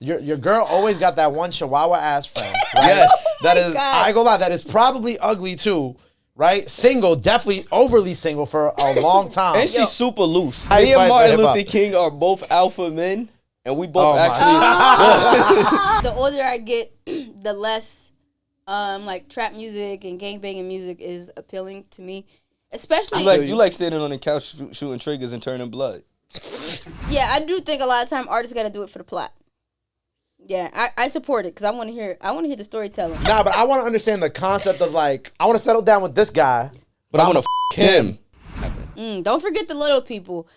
Your girl always got that one Chihuahua ass friend. Right? Yes. That is, I ain't gonna lie, that is probably ugly too. Right? Single, definitely overly single for a long time. And she's super loose. Hype Me and Vice Martin for Luther hip-hop. King are both alpha men, and we both The older I get, the less like trap music and gangbanging music is appealing to me. Especially you like standing on the couch shooting triggers and turning blood. Yeah, I do think a lot of time artists got to do it for the plot. Yeah, I support it because I want to hear the storytelling. Nah, but I want to understand the concept of like, I want to settle down with this guy, but I want to him. Don't forget the little people.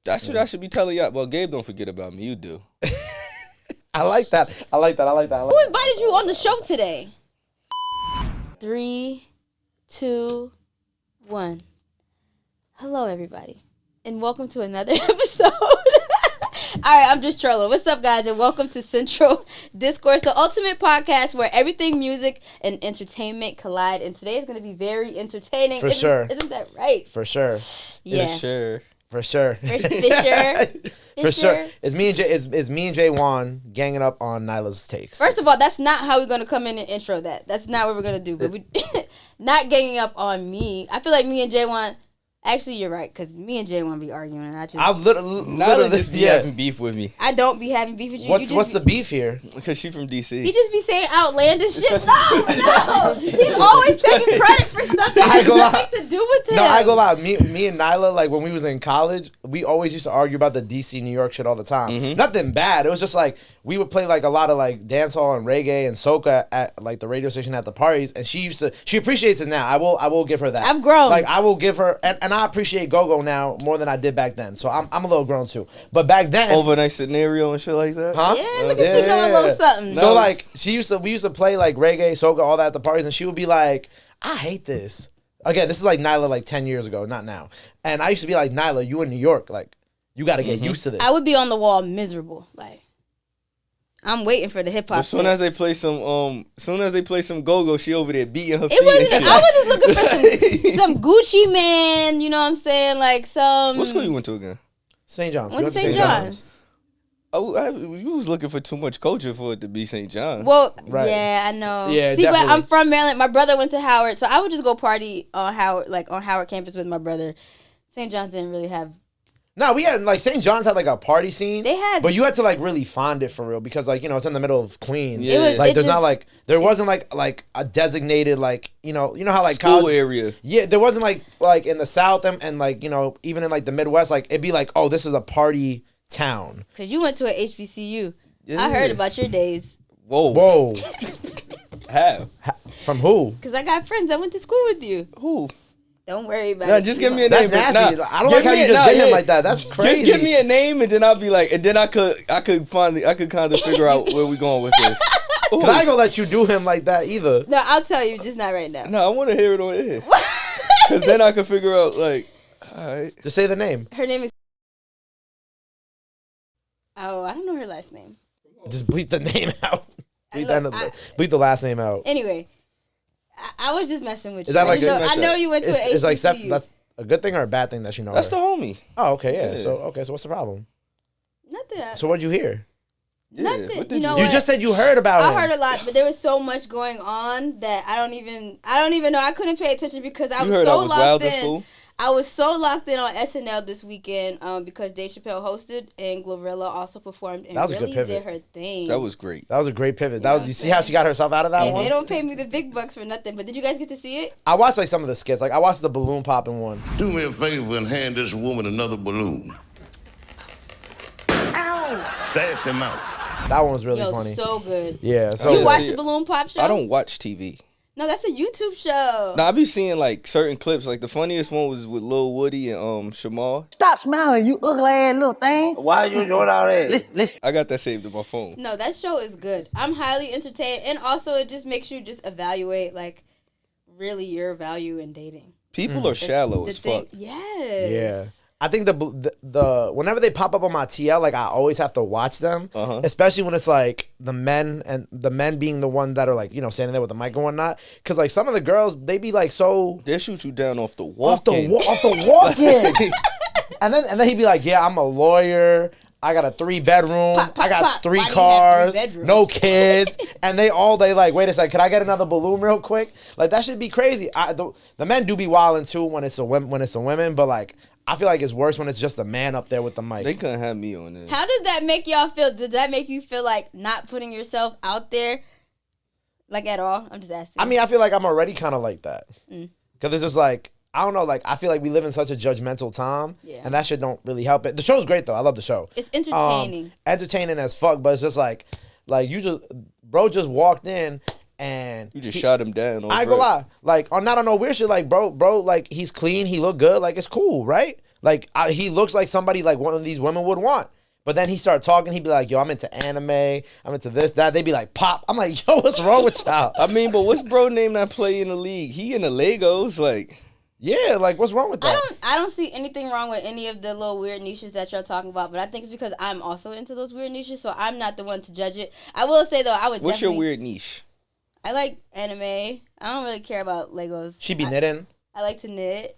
That's what I should be telling y'all. Well, Gabe, don't forget about me. You do. I like that. Who invited you on the show today? 3, 2, 1. Hello, everybody, and welcome to another episode. All right, I'm just trolling. What's up, guys, and welcome to Central Discourse, the ultimate podcast where everything music and entertainment collide. And today is going to be very entertaining. For sure. Isn't that right? For sure. Yeah. For sure. For sure. For sure. It's me and Jaewon ganging up on Nyla's takes. First of all, that's not how we're going to come in and intro that. That's not what we're going to do. But we not ganging up on me. I feel like me and Jaewon. Actually, you're right, because me and Jaewon be arguing, and I've literally just be having beef with me. I don't be having beef with you. What's the beef here? Because she from DC. He just be saying outlandish shit. No. He's always taking credit for stuff that has nothing to do with him. No, I go lie. Me and Nyla, like when we was in college, we always used to argue about the DC, New York shit all the time. Mm-hmm. Nothing bad. It was just like we would play like a lot of like dancehall and reggae and soca at like the radio station at the parties, and she appreciates it now. I will give her that. I've grown. Like I will give her, and I appreciate go-go now more than I did back then. So I'm a little grown too. But back then, overnight scenario and shit like that. Huh? Yeah, look at you know a little something. So like we used to play like reggae, soca, all that at the parties, and she would be like, I hate this. Again, this is like Nyla like 10 years ago, not now. And I used to be like, Nyla, you in New York, like you got to get used to this. I would be on the wall miserable, like. I'm waiting for the hip hop. As soon as they play some go-go, she over there beating her feet. I was just looking for some Gucci Man. You know what I'm saying? Like some. What school you went to again? St. John's. Went to St. John's. Oh, you was looking for too much culture for it to be St. John's. Well, right. Yeah, I know. Yeah, see, definitely. but I'm from Maryland. My brother went to Howard, so I would just go party on Howard campus with my brother. St. John's didn't really have. No, we had like St. John's had like a party scene. They had, but you had to like really find it for real because like it's in the middle of Queens. Yeah. There wasn't like a designated like you know how like school college area. Yeah, there wasn't like in the South and like even in like the Midwest like it'd be like this is a party town. Cause you went to a HBCU. Yeah. I heard about your days. Whoa. How? From who? Cause I got friends that went to school with you. Who? Don't worry about it. Just give me a name. That's nasty. I don't like how you just did him like that. That's crazy. Just give me a name and then I'll be like, and then I could kind of figure out where we going with this. Cause I ain't gonna let you do him like that either. No, I'll tell you, just not right now. No, I want to hear it on air. Cause then I can figure out like, all right. Just say the name. Her name is. Oh, I don't know her last name. Just bleep the name out. Bleep the last name out. Anyway. I was just messing with you. Is that like I know you went to an HBCU. It's like that's a good thing or a bad thing that she knows. That's the homie. Oh, okay, yeah. So what's the problem? Nothing. So what'd you hear? Nothing. You just said you heard about him. I heard a lot, but there was so much going on that I don't even know. I couldn't pay attention because I was so locked in. I was so locked in on SNL this weekend because Dave Chapelle hosted and Glorilla also performed and that was really a good pivot. did her thing. That was great. That was a great pivot. You see how she got herself out of that one? They don't pay me the big bucks for nothing. But did you guys get to see it? I watched like some of the skits. Like I watched the balloon popping one. Do me a favor and hand this woman another balloon. Ow! Sassy mouth. That one was really funny. So good. Yeah. So you watched the balloon pop show? I don't watch TV. No, that's a YouTube show. No, I be seeing like certain clips. Like the funniest one was with Lil Woody and Symone. Stop smiling, you ugly ass little thing. Why are you doing all that? Listen. I got that saved in my phone. No, that show is good. I'm highly entertained, and also it just makes you just evaluate like really your value in dating. People are shallow as fuck. Yes. Yeah. I think the whenever they pop up on my TL, like I always have to watch them, especially when it's like the men being the one that are like standing there with the mic and whatnot. Because like some of the girls, they be like so they shoot you down off the walk-in. Off the walk-in. and then he'd be like, yeah, I'm a lawyer. I got a 3-bedroom. Pop, pop, I got pop. 3 Why do you have cars, 3 bedrooms? no kids, and they like, wait a second, can I get another balloon real quick? Like that should be crazy. The men do be wilding too when it's a women, but like I feel like it's worse when it's just a man up there with the mic. They couldn't have me on this. How does that make y'all feel? Does that make you feel like not putting yourself out there, like at all? I'm just asking. I mean, I feel like I'm already kind of like that because it's just like. I don't know, like, I feel like we live in such a judgmental time, and that shit don't really help it. The show's great, though. I love the show. It's entertaining. Entertaining as fuck, but it's just like bro just walked in, and... You just shot him down. I ain't gonna lie. Like, not on no weird shit, like, bro, like, he's clean, he look good, like, it's cool, right? Like, he looks like somebody, like, one of these women would want. But then he started talking, he'd be like, yo, I'm into anime, I'm into this, that. They'd be like, pop. I'm like, yo, what's wrong with y'all? I mean, but what's bro name that play in the league? He in the Legos, like... Yeah, like, what's wrong with that? I don't see anything wrong with any of the little weird niches that y'all talking about, but I think it's because I'm also into those weird niches, so I'm not the one to judge it. I will say, though, What's your weird niche? I like anime. I don't really care about Legos. She be knitting. I like to knit.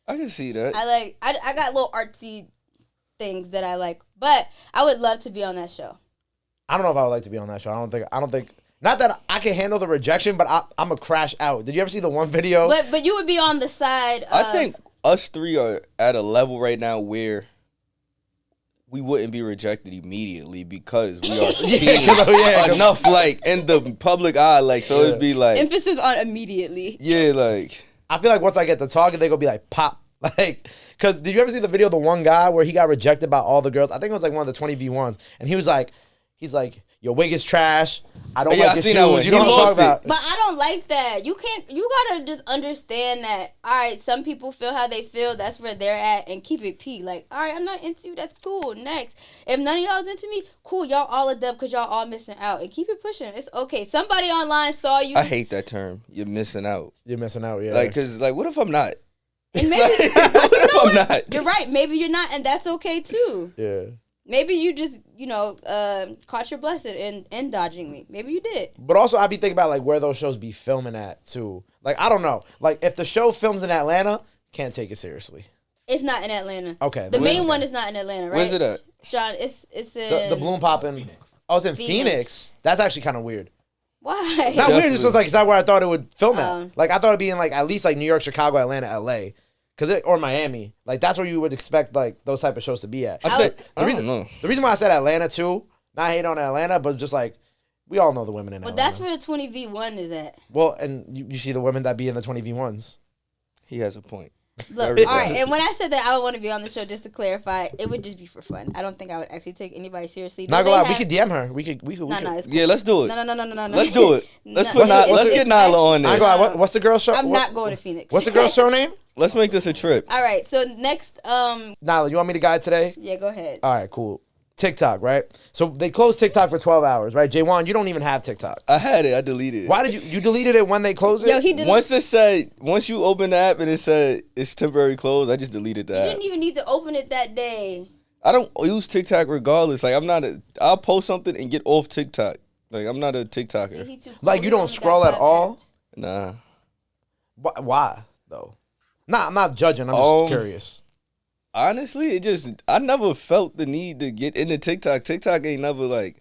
I can see that. I got little artsy things that I like, but I would love to be on that show. I don't know if I would like to be on that show. I don't think. Not that I can handle the rejection, but I'm a crash out. Did you ever see the one video? But you would be on the side. I think us three are at a level right now where we wouldn't be rejected immediately because we are seen enough, like, in the public eye, like, so it'd be like emphasis on immediately. Yeah, like I feel like once I get to talking, they gonna be like pop, like. Because did you ever see the video of the one guy where he got rejected by all the girls? I think it was like one of the 20v1s, and he's like, your wig is trash. I don't like your shoes. You know what I'm talking about. But I don't like that. You gotta just understand that, all right, some people feel how they feel. That's where they're at, and keep it P. Like, all right, I'm not into you. That's cool. Next. If none of y'all's into me, cool. Y'all all a dub because y'all all missing out. And keep it pushing. It's okay. Somebody online saw you. I hate that term. You're missing out. You're missing out, yeah. Like, because, like, what if I'm not? And maybe, what if I'm not? You're right. Maybe you're not, and that's okay, too. Yeah. Maybe you just, caught your blessing in dodging me. Maybe you did. But also, I be thinking about, like, where those shows be filming at, too. Like, I don't know. Like, if the show films in Atlanta, can't take it seriously. It's not in Atlanta. Okay. The main one is not in Atlanta, right? Where's it at? Sean, it's in... The Bloom Poppin'. Oh, it's in Phoenix. That's actually kind of weird. Why? Not weird, it's just like, is that where I thought it would film at? Like, I thought it'd be in, like, at least, like, New York, Chicago, Atlanta, L.A., or Miami. Like, that's where you would expect, like, those type of shows to be at. I don't know. The reason why I said Atlanta, too, not hate on Atlanta, but just, like, we all know the women in Atlanta. But that's where the 20v1 is at. Well, and you see the women that be in the 20v1s. He has a point. Look, all right, and when I said that I would want to be on the show, just to clarify, it would just be for fun. I don't think I would actually take anybody seriously. Not gonna lie, we could DM her. We could. No, it's cool. Yeah, let's do it. No. Let's do it. Let's get Nyla on there. I ain't gonna lie, what's the girl's show? I'm not going to Phoenix. What's the girl's show name? Let's make this a trip. All right, so next, Nyla, you want me to guide today? Yeah, go ahead. All right, cool. TikTok, right? So they closed TikTok for 12 hours, right? Jaewon, you don't even have TikTok. I had it. I deleted it. Why did you deleted it when they closed it? Yo, he deleted. Once you open the app and it said it's temporary closed, I just deleted the app. You didn't even need to open it that day. I don't use TikTok regardless. Like, I'll post something and get off TikTok. Like, I'm not a TikToker. Like, you don't scroll at all? Nah. Why, though? Nah, I'm not judging. I'm just curious. Honestly, I never felt the need to get into TikTok. TikTok ain't never, like,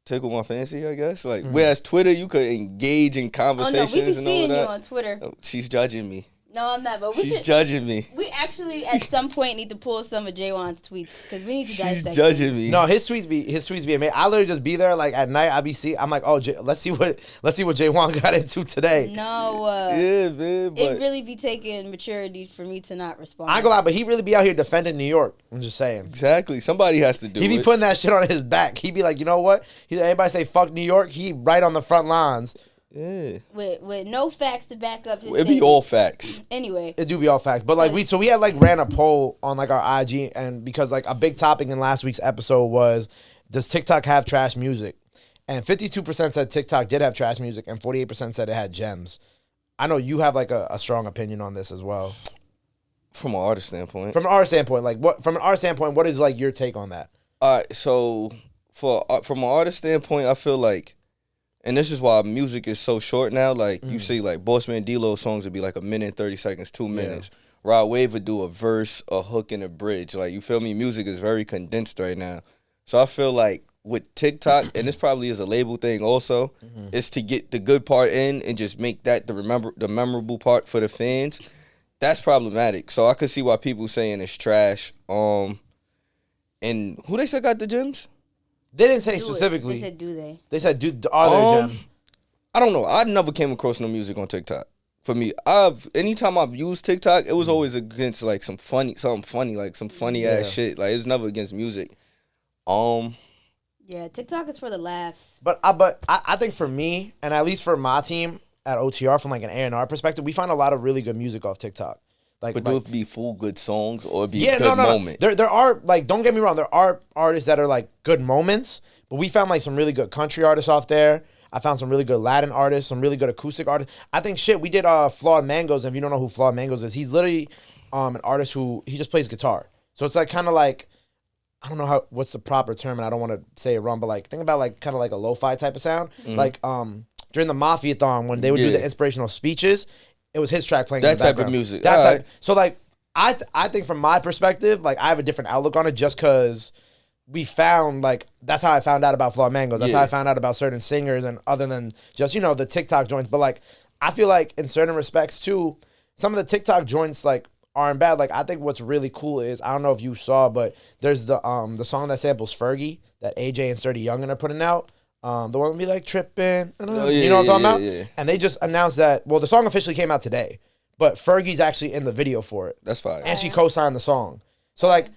tickled my fancy, I guess. Like, whereas Twitter, you could engage in conversations and all that. We be seeing you on Twitter. Oh, she's judging me. No, I'm not, but she's judging me. We actually, at some point, need to pull some of Jaewon's tweets, because we need to dissect She's judging me. No, his tweets be amazing. I literally just be there, like, at night, I'm like, oh, let's see what Jaewon got into today. No. Yeah, man, it really be taking maturity for me to not respond. I ain't gonna lie, but he really be out here defending New York. I'm just saying. Exactly. Somebody has to do it. He be putting that shit on his back. He be like, you know what? Anybody say fuck New York, he right on the front lines. Yeah. With no facts to back up his It'd be all facts. Anyway. It do be all facts. But like we had like ran a poll on like our IG, and because like a big topic in last week's episode was, does TikTok have trash music? And 52% said TikTok did have trash music, and 48% said it had gems. I know you have like a strong opinion on this as well. From an artist standpoint. From an artist standpoint, what is like your take on that? All right, so from an artist standpoint, I feel like, and this is why music is so short now. Like you see, like Bossman D-Lo songs would be like 1 minute 30 seconds, 2 minutes. Rod Wave would do a verse, a hook, and a bridge. Like, you feel me? Music is very condensed right now. So I feel like with TikTok, and this probably is a label thing also, is to get the good part in and just make that the memorable part for the fans. That's problematic. So I could see why people saying it's trash. And who they said got the gems? They didn't say specifically. They said, do they? They said, are there gems? I don't know. I never came across no music on TikTok. For me, anytime I've used TikTok, it was always against like something funny, like some funny ass shit. Like, it's never against music. Yeah, TikTok is for the laughs. But I think for me, and at least for my team at OTR, from like an A&R perspective, we find a lot of really good music off TikTok. Like, but do it be full good songs or be a good moment? There are, like, don't get me wrong, there are artists that are like good moments, but we found like some really good country artists off there. I found some really good Latin artists, some really good acoustic artists. I think we did Flawed Mangoes, and if you don't know who Flawed Mangoes is, he's literally an artist who, he just plays guitar. So it's like kind of like, I don't know what's the proper term, and I don't want to say it wrong, but like, think about like kind of like a lo-fi type of sound. Like during the Mafia-thon, when they would do the inspirational speeches, it was his track playing in the background. That type of music. So like, I think from my perspective, like, I have a different outlook on it just because we found, like, that's how I found out about Flawed Mangoes. That's how I found out about certain singers, and other than just, you know, the TikTok joints. But like, I feel like in certain respects too, some of the TikTok joints like aren't bad. Like, I think what's really cool is, I don't know if you saw, but there's the song that samples Fergie that AJ and Sturdy Youngin are putting out. The one would be like tripping, you know what I'm talking about? Yeah. And they just announced that, well, the song officially came out today, but Fergie's actually in the video for it. That's fine. And she co-signed the song. So like,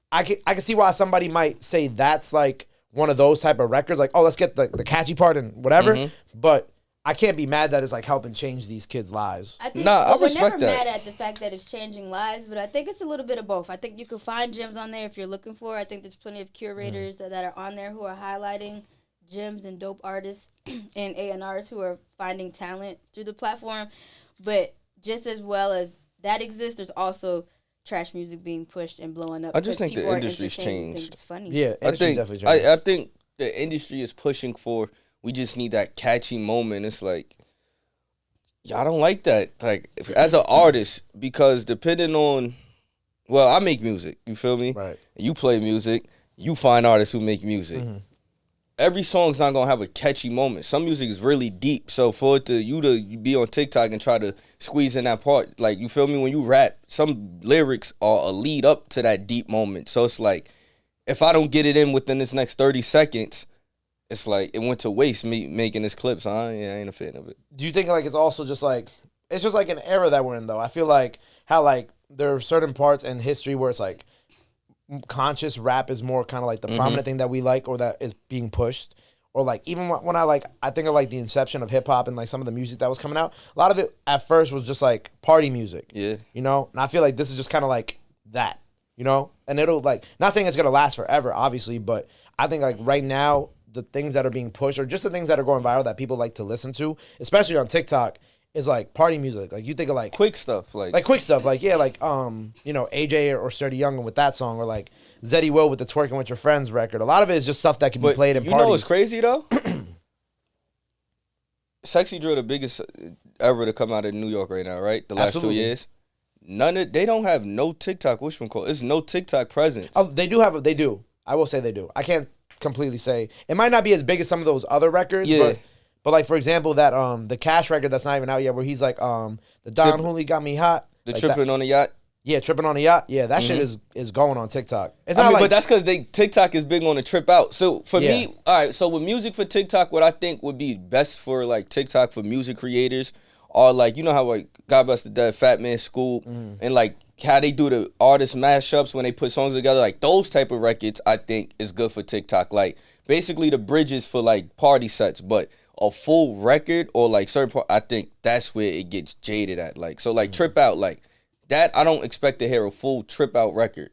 I can see why somebody might say that's like one of those type of records. Like, oh, let's get the catchy part and whatever. But I can't be mad that it's like helping change these kids' lives. I think, I respect we're never that. mad at the fact that it's changing lives, but I think it's a little bit of both. I think you can find gems on there if you're looking for. I think there's plenty of curators that are on there who are highlighting gems and dope artists and A&Rs who are finding talent through the platform. But just as well as that exists, there's also trash music being pushed and blowing up. I just think the industry's changed. It's funny. Yeah, definitely changed. I think the industry is pushing for, we just need that catchy moment. It's like, y'all don't like that. Like, as an artist, because depending on, well, I make music, you feel me? Right. You play music, you find artists who make music. Every song's not gonna have a catchy moment. Some music is really deep. So for you to be on TikTok and try to squeeze in that part, like, you feel me? When you rap, some lyrics are a lead up to that deep moment. So it's like, if I don't get it in within this next 30 seconds, it's like it went to waste me making this clip. So I ain't a fan of it. Do you think like it's also just like, it's just like an era that we're in though? I feel like how like there are certain parts in history where it's like conscious rap is more kind of like the prominent thing that we like, or that is being pushed, or like even when I think of like the inception of hip hop and like some of the music that was coming out, a lot of it at first was just like party music, you know. And I feel like this is just kind of like that, you know. And it'll like, not saying it's gonna last forever, obviously, but I think like right now the things that are being pushed, or just the things that are going viral that people like to listen to, especially on TikTok, is like party music. Like, you think of like quick stuff, like quick stuff, like you know, AJ or Sturdy Youngin with that song, or like Zeddy Will with the Twerking with Your Friends record. A lot of it is just stuff that can be played in parties. You know what's crazy though? Sexyy Drill, the biggest ever to come out of New York right now, right? The last 2 years. They don't have no TikTok. Which one called? It's no TikTok presence. Oh, they do. I will say they do. I can't completely say it might not be as big as some of those other records, but like, for example, that the Cash record that's not even out yet, where he's like the Don Hooley got me hot, the like tripping on the yacht. Yeah, tripping on the yacht. Yeah, that shit is going on TikTok. It's I not mean, like, but that's because TikTok is big on the trip out. So for me, all right. So with music for TikTok, what I think would be best for like TikTok for music creators are like, you know how like God Bless the Dead, Fat Man Scoop, and like how they do the artist mashups when they put songs together. Like those type of records, I think is good for TikTok. Like basically the bridges for like party sets, but a full record or like certain part, I think that's where it gets jaded at. Like, so like Trip Out, like that, I don't expect to hear a full Trip Out record,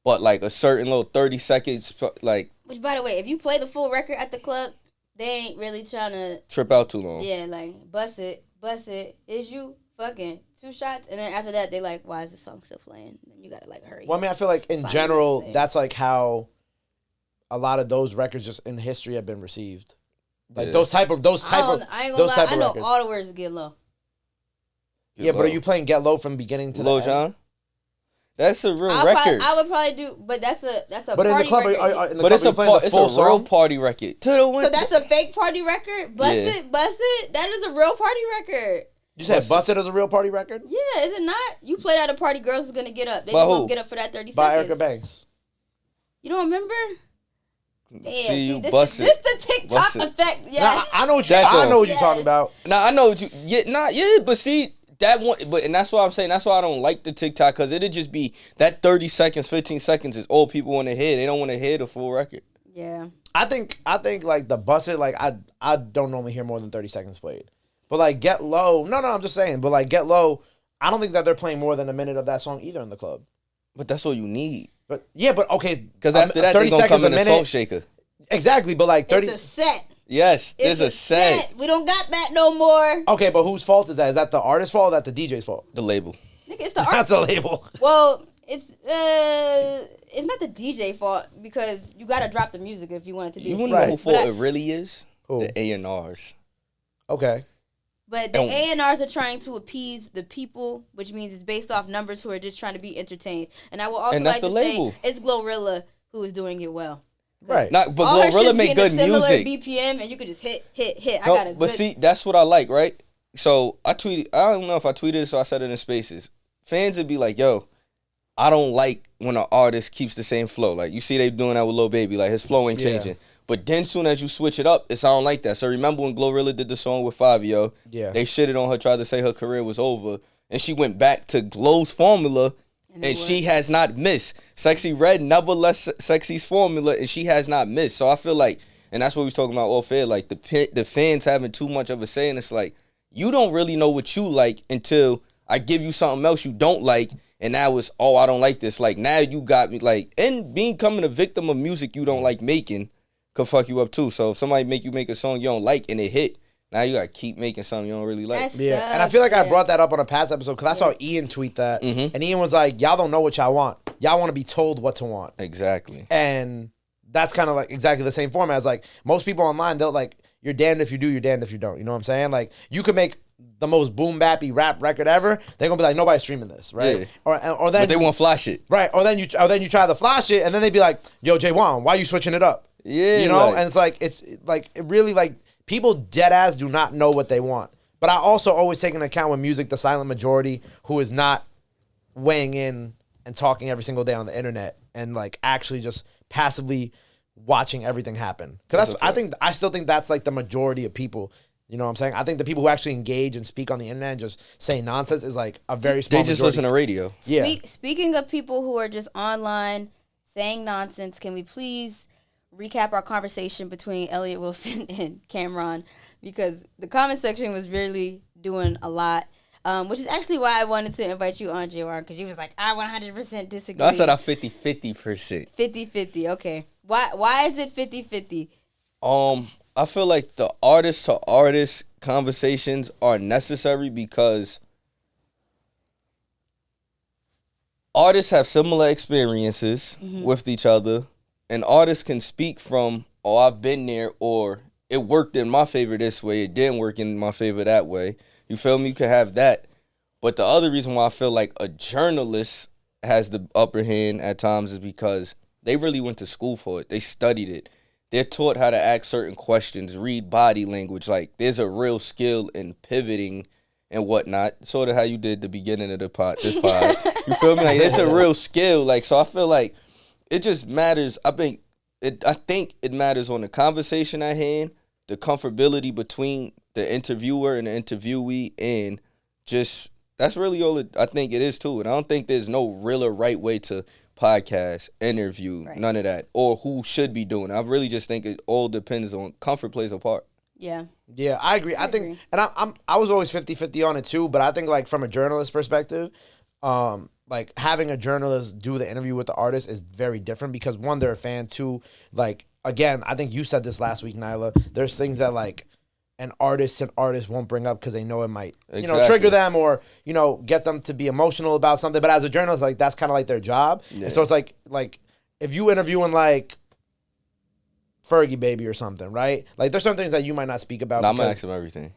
but like a certain little 30 seconds, like. Which, by the way, if you play the full record at the club, they ain't really trying to trip out too long. Yeah, like bust it, is you fucking 2 shots, and then after that they like, why is the song still playing? And you gotta like hurry. Well, I mean, I feel like in general, that's like how a lot of those records just in history have been received. Like those type of I ain't gonna lie, I know all the words to Get Low. But are you playing Get Low from beginning to Lil the end? Jon? That's a real record. I would probably do, but that's a but party in the club, record. but it's a real party record. So that's a fake party record. Busted. That is a real party record. You said Busted is a real party record? Yeah, is it not? You played at a party, girls is gonna get up. They By gonna who? get up for that 30 By seconds. Erica Banks. You don't remember? Damn, you this busted. This the TikTok Busted. effect. Yeah, Nah, I know what you're Yeah. talking about. Nah, I know what you. But see that one. But and that's why I'm saying that's why I don't like the TikTok because it'd just be that 30 seconds, 15 seconds is all people want to hear. They don't want to hear the full record. Yeah. I think like the Busted, like I don't normally hear more than 30 seconds played. But like Get Low, no, I'm just saying. But like Get Low, I don't think that they're playing more than a minute of that song either in the club. But that's all you need. But yeah, but okay, Because after that, they're gonna come in a salt shaker. Exactly, but like 30. It's a set. Yes, It's there's a set. We don't got that no more. Okay, but whose fault is that? Is that the artist's fault or is that the DJ's fault? The label. Nigga, it's the That's art. the label. Well, it's not the DJ fault because you gotta drop the music if you want it to be. You a wanna single. know who fault it really is? Who? The A&Rs. Okay. But the A&Rs are trying to appease the people, which means it's based off numbers who are just trying to be entertained. And I will also And that's like to the label. say it's Glorilla who is doing it well. Right. But All her Glorilla shit's make being good a similar music. BPM, and you could just hit. I No, got a but good. see, that's what I like, right? So I tweeted. I don't know if I tweeted, so I said it in Spaces. Fans would be like, "Yo, I don't like when an artist keeps the same flow. Like you see, they doing that with Lil Baby. Like his flow ain't changing. But then soon as you switch it up, it's I don't like that. So remember when Glorilla did the song with Fabio? Yeah. They shitted on her, tried to say her career was over, and she went back to Glow's formula. And she has not missed. Sexyy Red never left Sexy's formula, and she has not missed. So I feel like, and that's what we was talking about off air, like the fans having too much of a say, and it's like, you don't really know what you like until I give you something else you don't like, and now it's, oh, I don't like this. Like, now you got me, like, and becoming a victim of music you don't like making could fuck you up too. So if somebody make you make a song you don't like and it hit, now you gotta keep making something you don't really like. Yeah, and I feel like I brought that up on a past episode because I saw Ian tweet that, and Ian was like, "Y'all don't know what y'all want. Y'all want to be told what to want." Exactly. And that's kind of like exactly the same format as like most people online. They'll like, "You're damned if you do, you're damned if you don't." You know what I'm saying? Like you could make the most boom bappy rap record ever. They're gonna be like, "Nobody's streaming this, right?" Yeah. Or then But they want flash it. right? Or then you try to flash it, and then they'd be like, "Yo, Jaewon, why you switching it up?" Yeah, you know. like- And it's like it really like. People dead ass do not know what they want. But I also always take into account with music the silent majority who is not weighing in and talking every single day on the internet and like actually just passively watching everything happen. Because I still think that's like the majority of people. You know what I'm saying? I think the people who actually engage and speak on the internet and just say nonsense is like a very small They just majority. listen to radio. Yeah. Speaking of people who are just online saying nonsense, can we please recap our conversation between Elliott Wilson and Cameron, because the comment section was really doing a lot, which is actually why I wanted to invite you on, JR, because you was like, I 100% disagree. No, I said I 50%. 50-50, okay. Why is it 50-50? I feel like the artist to artist conversations are necessary because artists have similar experiences with each other. And artists can speak from, oh, I've been there, or it worked in my favor this way, it didn't work in my favor that way. You feel me? You could have that. But the other reason why I feel like a journalist has the upper hand at times is because they really went to school for it. They studied it. They're taught how to ask certain questions, read body language. Like, there's a real skill in pivoting and whatnot. Sort of how you did the beginning of this pod. You feel me? Like, it's a real skill. Like, so I feel like it just matters. I think it matters on the conversation at hand, the comfortability between the interviewer and the interviewee, and just that's really all I think it is too. And I don't think there's no real or right way to podcast, interview, none of that, or who should be doing it. I really just think it all depends on comfort plays a part. Yeah. Yeah, I agree. I think, and I was always 50-50 on it too, but I think like from a journalist perspective, like having a journalist do the interview with the artist is very different because one, they're a fan. Two, like again, I think you said this last week, Nyla. There's things that like an artist won't bring up because they know it might, trigger them or get them to be emotional about something. But as a journalist, like that's kind of like their job. Yeah. And so it's like if you interviewing like Fergie Baby or something, right? Like there's some things that you might not speak about. I'm gonna ask him everything.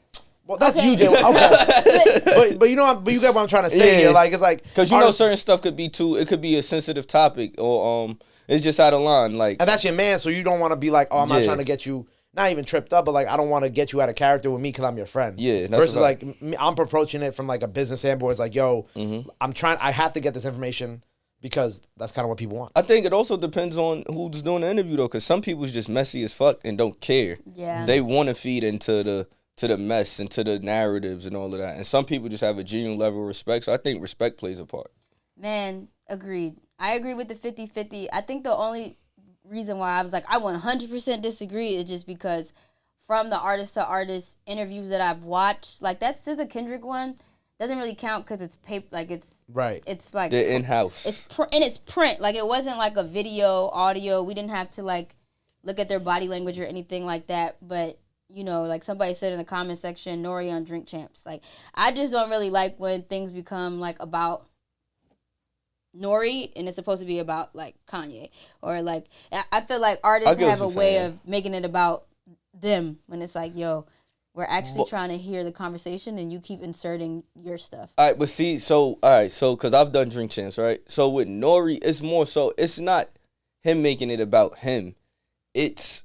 Well, that's you, Jay. Okay. but you know, but you get what I'm trying to say here. Like, it's like because you know certain stuff could be it could be a sensitive topic or it's just out of line. Like, and that's your man, so you don't want to be like, oh, I'm not trying to get you. Not even tripped up, but like I don't want to get you out of character with me because I'm your friend. Yeah. Versus like I'm approaching it from like a business standpoint. It's like, yo, I have to get this information because that's kind of what people want. I think it also depends on who's doing the interview though, because some people's just messy as fuck and don't care. Yeah. They want to feed into the mess and to the narratives and all of that. And some people just have a genuine level of respect. So I think respect plays a part. Man, agreed. I agree with the 50-50. I think the only reason why I was like, I 100% disagree is just because from the artist to artist interviews that I've watched, like that's a Kendrick one. Doesn't really count because it's paper, like it's right. It's like the in-house. It's print. Like it wasn't like a video, audio. We didn't have to like look at their body language or anything like that. But you know, like somebody said in the comment section, Nori on Drink Champs. Like I just don't really like when things become like about Nori and it's supposed to be about like Kanye or like I feel like artists have a way of making it about them when it's like, yo, we're actually trying to hear the conversation and you keep inserting your stuff. All right, but see, so because I've done Drink Champs, right? So with Nori, it's more so it's not him making it about him. It's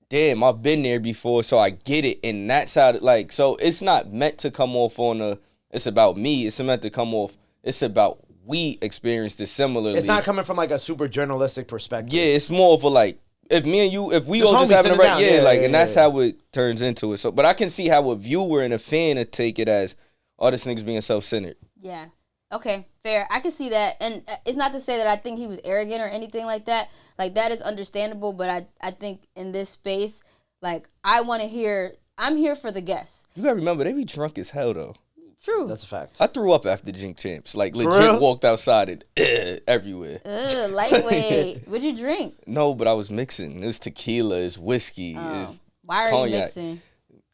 damn, I've been there before, so I get it. And that's how like so it's not meant to come off on it's about me. It's meant to come off. It's about we experienced it similarly. It's not coming from like a super journalistic perspective. Yeah, it's more of a like if me and you, if we all just having it right, and that's how it turns into it. So, but I can see how a viewer and a fan would take it as, oh, this nigga's being self-centered. Yeah. Okay, fair. I can see that, and it's not to say that I think he was arrogant or anything like that. Like that is understandable, but I think in this space, like I want to hear. I'm here for the guests. You gotta remember they be drunk as hell though. True. That's a fact. I threw up after Drink Champs. Like, legit walked outside and everywhere. Lightweight. What'd you drink? No, but I was mixing. It was tequila. It's whiskey. It's Why are cognac. you mixing?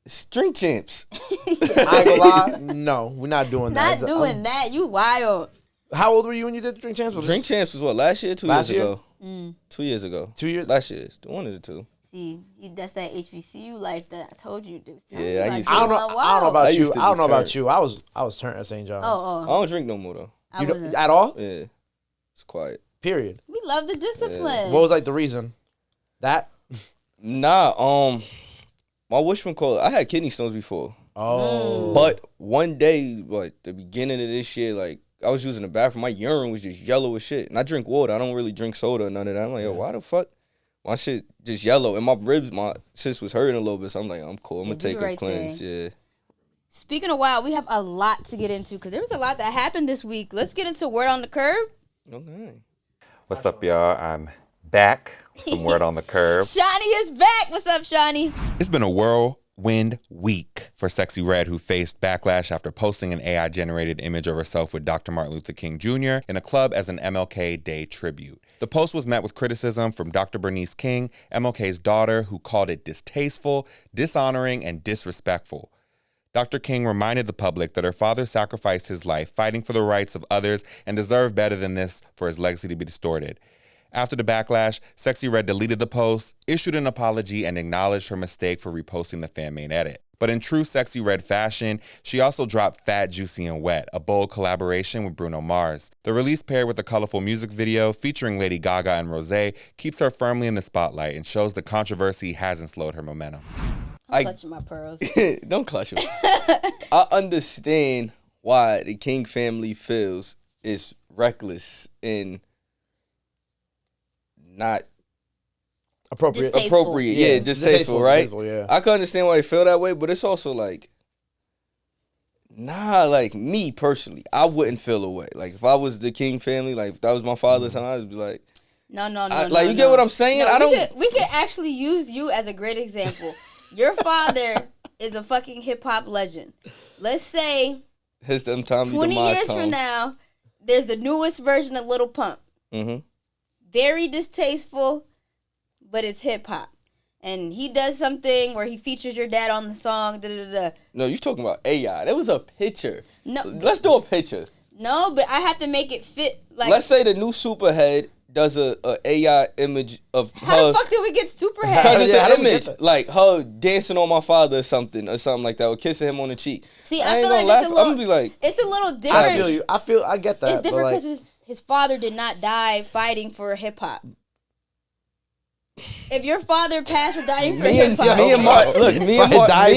It's Drink Champs. I ain't gonna lie. No, we're not doing that. Not doing that. You wild. How old were you when you did Drink Champs? Drink Champs was what, last year? 2 years ago? 2 years ago. 2 years? Last year. One of the two. See, that's that HBCU life that I told you to do. Yeah, I don't know about you. I don't know about you. I was turned at St. John's. Oh. I don't drink no more though. You don't, at all? Yeah. It's quiet. Period. We love the discipline. What was like the reason? That? Nah, my whatchamacallit, I had kidney stones before. Oh. But one day, like the beginning of this year, like I was using the bathroom, my urine was just yellow as shit. And I drink water. I don't really drink soda or none of that. I'm like, yo, why the fuck? My shit just yellow. And my ribs, my shit was hurting a little bit. So I'm like, I'm cool. I'm going to take a cleanse. Yeah. Speaking of wild, we have a lot to get into because there was a lot that happened this week. Let's get into Word on the Curb. Okay. What's up, y'all? I'm back with some Word on the Curb. Shawnee is back. What's up, Shawnee? It's been a whirlwind week for Sexyy Red, who faced backlash after posting an AI-generated image of herself with Dr. Martin Luther King Jr. in a club as an MLK Day tribute. The post was met with criticism from Dr. Bernice King, MLK's daughter, who called it distasteful, dishonoring, and disrespectful. Dr. King reminded the public that her father sacrificed his life fighting for the rights of others and deserved better than this for his legacy to be distorted. After the backlash, Sexyy Red deleted the post, issued an apology, and acknowledged her mistake for reposting the fan-made edit. But in true Sexyy Red fashion, she also dropped Fat, Juicy, and Wet, a bold collaboration with Bruno Mars. The release, paired with a colorful music video featuring Lady Gaga and Rosé, keeps her firmly in the spotlight and shows the controversy hasn't slowed her momentum. I'm clutching my pearls. Don't clutch them. I understand why the King family feels is reckless and not appropriate. Distasteful, right? Distasteful, yeah. I can understand why they feel that way, but it's also like, like me personally, I wouldn't feel away. Like if I was the King family, like if that was my father's son, I'd be like, no. Like you get what I'm saying? No, we could actually use you as a great example. Your father is a fucking hip hop legend. Let's say 20 years from now, there's the newest version of Little Pump. Mm-hmm. Very distasteful, but it's hip hop. And he does something where he features your dad on the song. No, you're talking about AI. That was a picture. No, let's do a picture. No, but I have to make it fit. Like, let's say the new Superhead does a AI image of How her. the fuck did we get Superhead? Because it's how an did we get image, that? like her dancing on my father or something like that, or kissing him on the cheek. See, I I ain't feel gonna like laugh. it's a little. I'm gonna be like, it's a little different. I feel you. I get that. It's different but, like, because his father did not die fighting for hip hop. If your father passed for dying for hip hop, me and Martin, look, me and Martin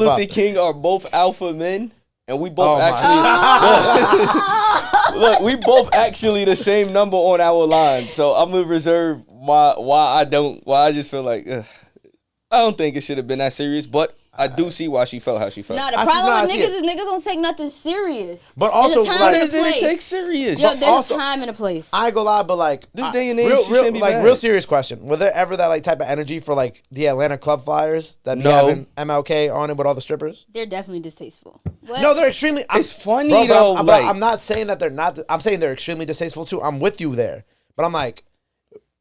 hip-hop. Luther King are both alpha men, and we both Oh, my look, we both actually the same number on our line. So I'm gonna reserve why I just feel like I don't think it should have been that serious, but I do see why she felt how she felt. nah, the I see- problem nah, I with see niggas it. is niggas don't take nothing serious. But also, there's a time like- and a What did it place. take serious? Yo, there's also- a time and a place. I ain't gonna lie, but like This day and age, real, she shouldn't be mad. real serious question. Was there ever that like type of energy for like the Atlanta club flyers that be No. having MLK on it with all the strippers? They're definitely distasteful. What? No, they're extremely. It's funny, bro, but though, I'm, like- I'm not saying that they're not. I'm saying they're extremely distasteful too. I'm with you there, but I'm like,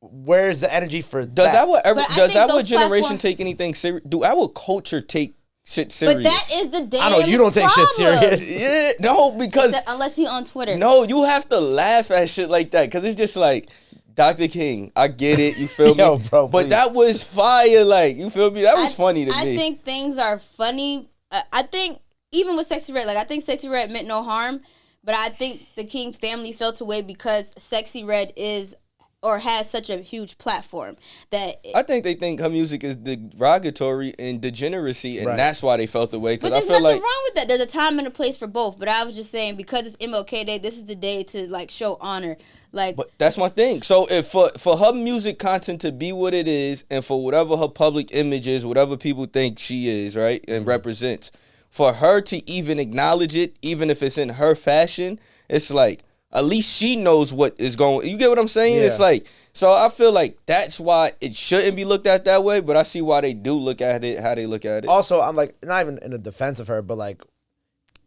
where's the energy for Does that? But I does think our those generation platforms- take anything serious? Do our culture take shit serious? But that is the damn I know you don't take shit problem. serious. yeah, no, because Unless he on Twitter. no, you have to laugh at shit like that because it's just like Dr. King. I get it, you feel me? Yo, bro, but please. that was fire, like you feel me? That was funny to I me. think things are funny. I think even with Sexyy Red, like I think Sexyy Red meant no harm, but I think the King family felt away because Sexyy Red is or has such a huge platform that. I think they think her music is derogatory and degeneracy, and Right. that's why they felt the way. But Because I there's feel nothing like wrong with that. There's a time and a place for both. But I was just saying because it's MLK Day, this is the day to like show honor. Like, but that's my thing. So if for her music content to be what it is, and for whatever her public image is, whatever people think she is, right, and represents, for her to even acknowledge it, even if it's in her fashion, it's like at least she knows what is going. You get what I'm saying? Yeah. It's like, so I feel like that's why it shouldn't be looked at that way. But I see why they do look at it, how they look at it. Also, I'm like not even in a defense of her, but like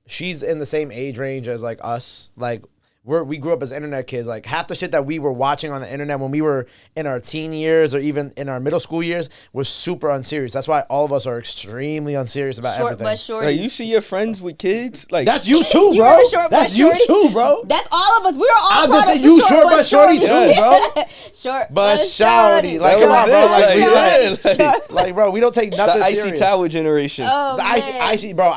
she's in the same age range as like us. Like we grew up as internet kids. Like half the shit that we were watching on the internet when we were in our teen years or even in our middle school years was super unserious. That's why all of us are extremely unserious about short everything. but shorty. Like you see your friends with kids, like That's you too, You bro. were short but That's you shorty. too, bro. That's all of us. We are all I'm just products saying of you short but shorty too, Yes. bro. Short But shouty, like That come on, was bro. it, Like, we, like, like, yeah, like, bro, we don't take the nothing Icy serious. Tower generation. Oh, The man. icy, bro.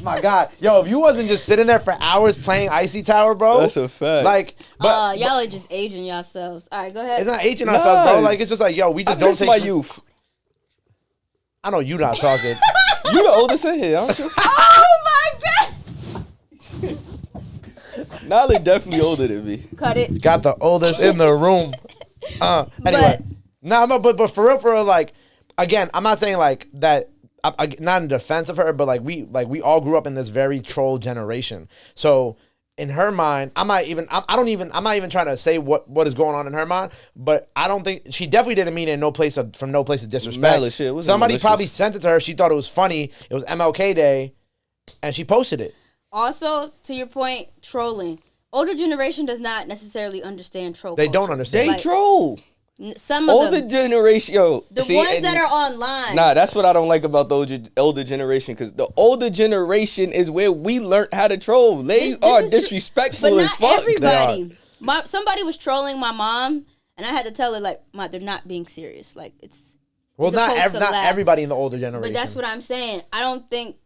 My God, yo, if you wasn't just sitting there for hours playing Icy Tower, bro, That's a fact. Like, but y'all are just aging yourselves. All right, go ahead. it's not aging ourselves, bro. Nah. Like, it's just like, yo, we I just don't miss take my shit- youth. I know you not talking. You the oldest in here, aren't you? Oh my God! Nyla definitely older than me. Cut it. Got the oldest in the room. Anyway, no, but for real, like, again, I'm not saying like that. I not in defense of her, but like we all grew up in this very troll generation. So in her mind, I'm not even trying to say what is going on in her mind, but I don't think she definitely didn't mean it in from no place of disrespect. Malice, yeah, it wasn't Somebody malicious. probably sent it to her. She thought it was funny. It was MLK Day, and she posted it. Also, to your point, trolling. Older generation does not necessarily understand troll They culture. don't understand. They Like, troll. Some of Older them. generation, yo. The see, ones and- that are online. Nah, that's what I don't like about the older generation, because the older generation is where we learned how to troll. They This are is true, disrespectful but as not fuck. everybody. Somebody was trolling my mom, and I had to tell her like, "Ma, they're not being serious. Like it's." Well, you're supposed to not laugh. everybody in the older generation. But that's what I'm saying. I don't think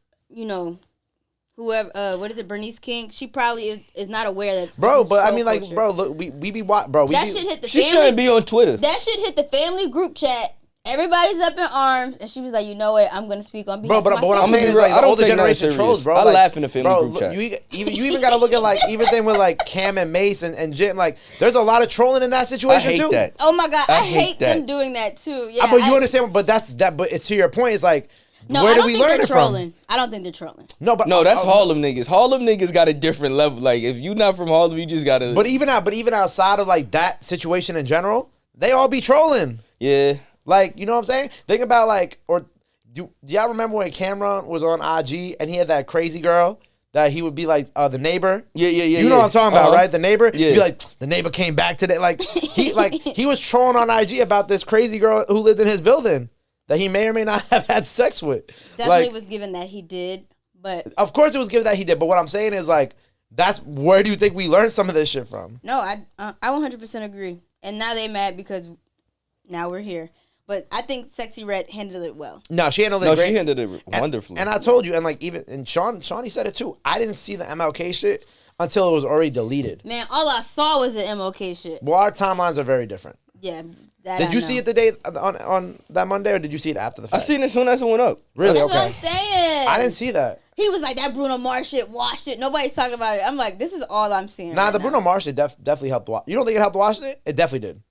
whoever what is it, Bernice King? She probably is not aware that. Bro, this is but I troll mean, like, culture. bro, look, we be bro. We that be, shit hit the She family. shouldn't be on Twitter. That shit hit the family group chat. Everybody's up in arms, and she was like, "You know what? I'm gonna speak on behalf Bro, of but what my I'm I'ma saying be is real, like I the don't older take nothing generation serious. trolls, bro. I like, laugh in the family bro, group chat. You even gotta look at like even thing with like Cam and Mace and Jim. Like, there's a lot of trolling in that I situation hate too. that. Oh my god, I hate that. them doing that too. Yeah, But you understand? But that's that. But it's to your point. It's like, No, where I do don't we think learn they're it trolling. from? I don't think they're trolling. No, but No, that's Harlem niggas. Harlem niggas got a different level. Like, if you not from Harlem, you just gotta. But even outside of like that situation in general, they all be trolling. yeah. Like, you know what I'm saying? Think about like, or do y'all remember when Cameron was on IG and he had that crazy girl that he would be like the neighbor? Yeah. You know what I'm talking about, right? The neighbor. Yeah. Be like, the neighbor came back today. Like he was trolling on IG about this crazy girl who lived in his building that he may or may not have had sex with. Definitely Like, was given that he did, but of course it was given that he did. But what I'm saying is like, That's where do you think we learned some of this shit from? No, I 100% agree. And now they mad because now we're here. But I think Sexyy Red handled it well. No, she handled it great. She handled it wonderfully. And I told you, and Shawnee said it too. I didn't see the MLK shit until it was already deleted. Man, all I saw was the MLK shit. Well, our timelines are very different. Yeah. Did you see it the day on that Monday, or did you see it after the fact? I seen it as soon as it went up. Really? That's Okay. what I'm saying. I didn't see that. He was like, that Bruno Mars shit, washed it. Nobody's talking about it. I'm like, this is all I'm seeing. Nah, right the now. Bruno Mars shit definitely helped. You don't think it helped washing it? It definitely did.